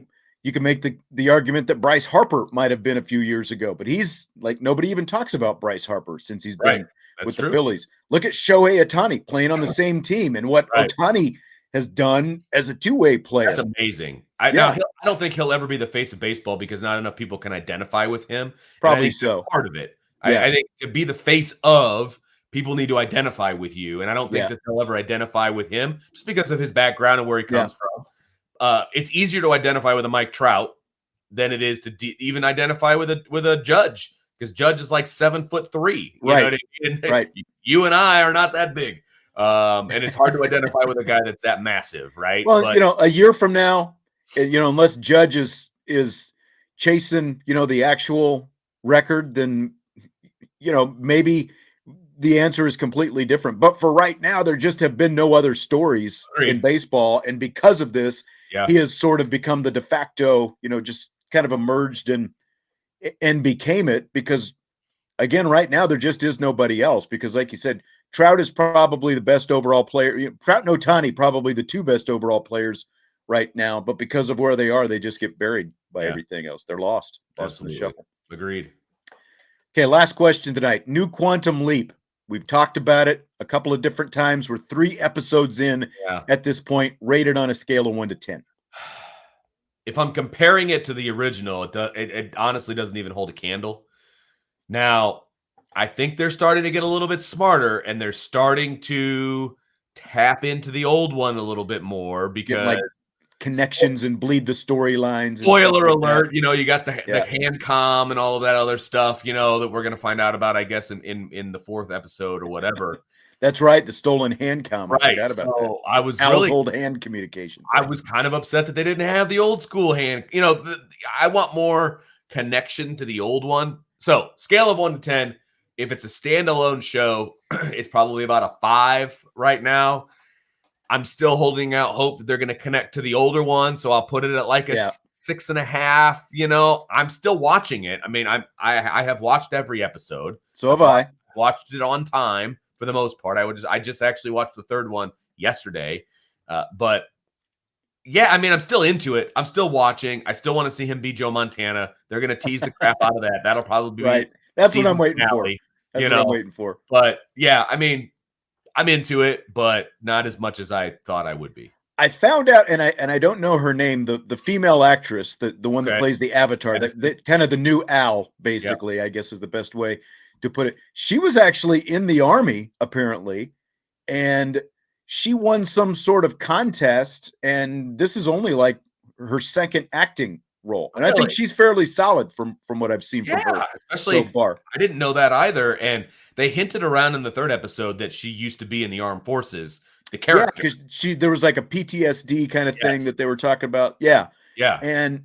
can make the argument that Bryce Harper might have been a few years ago, but he's like, nobody even talks about Bryce Harper since he's been with the Phillies. Look at Shohei Ohtani playing on the same team and what Ohtani has done as a two-way player. That's amazing. I don't think he'll ever be the face of baseball because not enough people can identify with him. Probably so. Part of it. I think to be the face of, people need to identify with you. And I don't think that they'll ever identify with him just because of his background and where he comes from. It's easier to identify with a Mike Trout than it is to even identify with a Judge because Judge is like 7'3". You know what I mean? Right. You and I are not that big. And it's hard to identify with a guy that's that massive, right? Well, a year from now, unless Judge is chasing, the actual record, then, maybe the answer is completely different. But for right now, there just have been no other stories in baseball. And because of this, he has sort of become the de facto, just kind of emerged and became it because, again, right now, there just is nobody else. Because like you said, Trout is probably the best overall player. Trout and Ohtani, probably the 2 best overall players right now. But because of where they are, they just get buried by everything else. They're lost in the shuffle. Agreed. Okay, last question tonight. New quantum leap. We've talked about it a couple of different times. We're 3 episodes in at this point, rated on a scale of 1 to 10. If I'm comparing it to the original, it honestly doesn't even hold a candle. Now, I think they're starting to get a little bit smarter, and they're starting to tap into the old one a little bit more Get because like connections and bleed the storylines and stuff spoiler like that. alert, you got the Yeah. hand comm and all of that other stuff, that we're gonna find out about, I guess, in the 4th episode or whatever. That's right. The stolen hand comm. I Right. forgot about that. So I was Al's really old hand communication I thing. was kind of upset that they didn't have the old school hand. I want more connection to the old one. So, scale of 1 to 10, if it's a standalone show, it's probably about a 5 right now. I'm still holding out hope that they're going to connect to the older one, so I'll put it at like a 6.5. I'm still watching it. I mean, I have watched every episode. So have I. Watched it on time for the most part. I just actually watched the 3rd one yesterday, but yeah, I mean, I'm still into it. I'm still watching. I still want to see him be Joe Montana. They're going to tease the crap out of that. That'll probably be Right. That's what season I'm waiting finale, for. That's what I'm waiting for. But yeah, I mean, I'm into it, but not as much as I thought I would be. I found out, and I don't know her name, the female actress, the one that plays the Avatar, that kind of the new Al, basically, I guess is the best way to put it. She was actually in the Army, apparently, and she won some sort of contest, and this is only like her 2nd acting role. And I think she's fairly solid from what I've seen from her especially so far. I didn't know that either. And they hinted around in the 3rd episode that she used to be in the armed forces. The character. Yeah, because there was like a PTSD kind of thing that they were talking about. Yeah. Yeah. And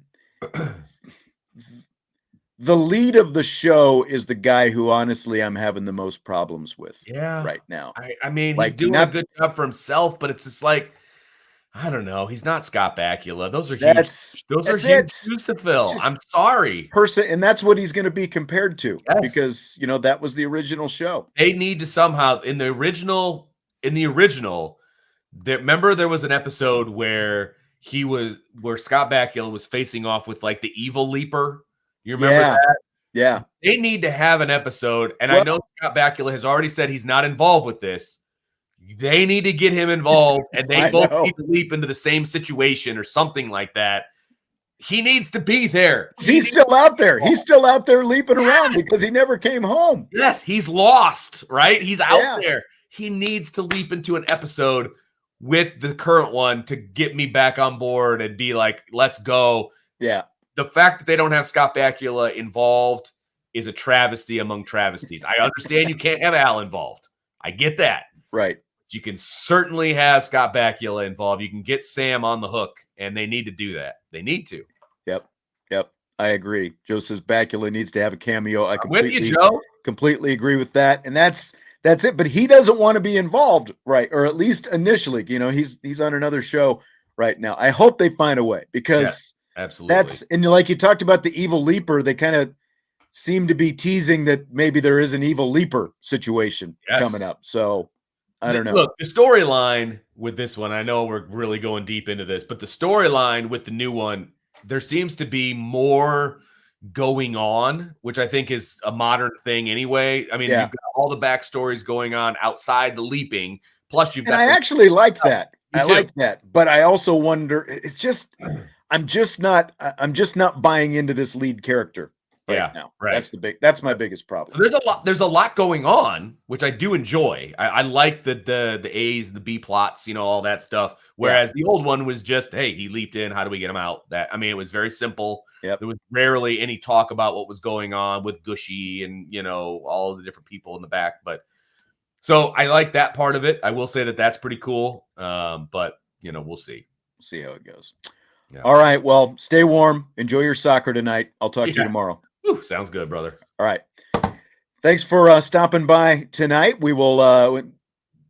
the lead of the show is the guy who honestly I'm having the most problems with right now. I mean, he's doing a good job for himself, but it's just like, I don't know. He's not Scott Bakula. Those are huge. Those are huge shoes to fill. I'm sorry. And that's what he's going to be compared to because, that was the original show. They need to somehow in the original, remember there was an episode where Scott Bakula was facing off with like the evil leaper. You remember that? Yeah. They need to have an episode. And I know Scott Bakula has already said he's not involved with this. They need to get him involved, and they both need to leap into the same situation or something like that. He needs to be there. He's still out there. He's still out there leaping around because he never came home. Yes, he's lost, right? He's out there. He needs to leap into an episode with the current one to get me back on board and be like, let's go. Yeah. The fact that they don't have Scott Bakula involved is a travesty among travesties. I understand you can't have Al involved. I get that. Right. You can certainly have Scott Bakula involved. You can get Sam on the hook, and they need to do that. They need to. Yep. I agree. Joe says Bakula needs to have a cameo. I'm with you, Joe. Completely agree with that. And that's it. But he doesn't want to be involved, right? Or at least initially. He's on another show right now. I hope they find a way because absolutely. And like you talked about the evil leaper, they kind of seem to be teasing that maybe there is an evil leaper situation coming up. So I don't know. Look, the storyline with this one, I know we're really going deep into this, but the storyline with the new one, there seems to be more going on, which I think is a modern thing anyway. I mean, you've got all the backstories going on outside the leaping. Plus, you've got. And I actually like that. I like that, but I also wonder. It's just, I'm just not buying into this lead character. Now. Right. That's my biggest problem. So there's a lot going on, which I do enjoy. I like the A's, the B plots, all that stuff. Whereas the old one was just, hey, he leaped in. How do we get him out? It was very simple. There was rarely any talk about what was going on with Gushy and, all of the different people in the back. But so I like that part of it. I will say that that's pretty cool. But we'll see. We'll see how it goes. Yeah. All right. Well, stay warm. Enjoy your soccer tonight. I'll talk to you tomorrow. Ooh, sounds good, brother. All right. Thanks for stopping by tonight. We will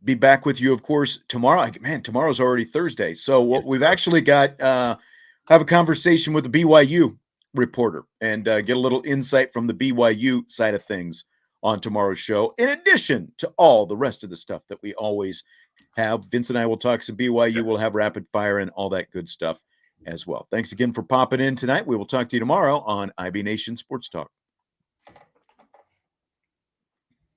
be back with you, of course, tomorrow. Man, tomorrow's already Thursday. So we've actually got have a conversation with the BYU reporter and get a little insight from the BYU side of things on tomorrow's show, in addition to all the rest of the stuff that we always have. Vince and I will talk some BYU. We'll have rapid fire and all that good stuff as well. Thanks again for popping in tonight. We will talk to you tomorrow on IB Nation Sports Talk.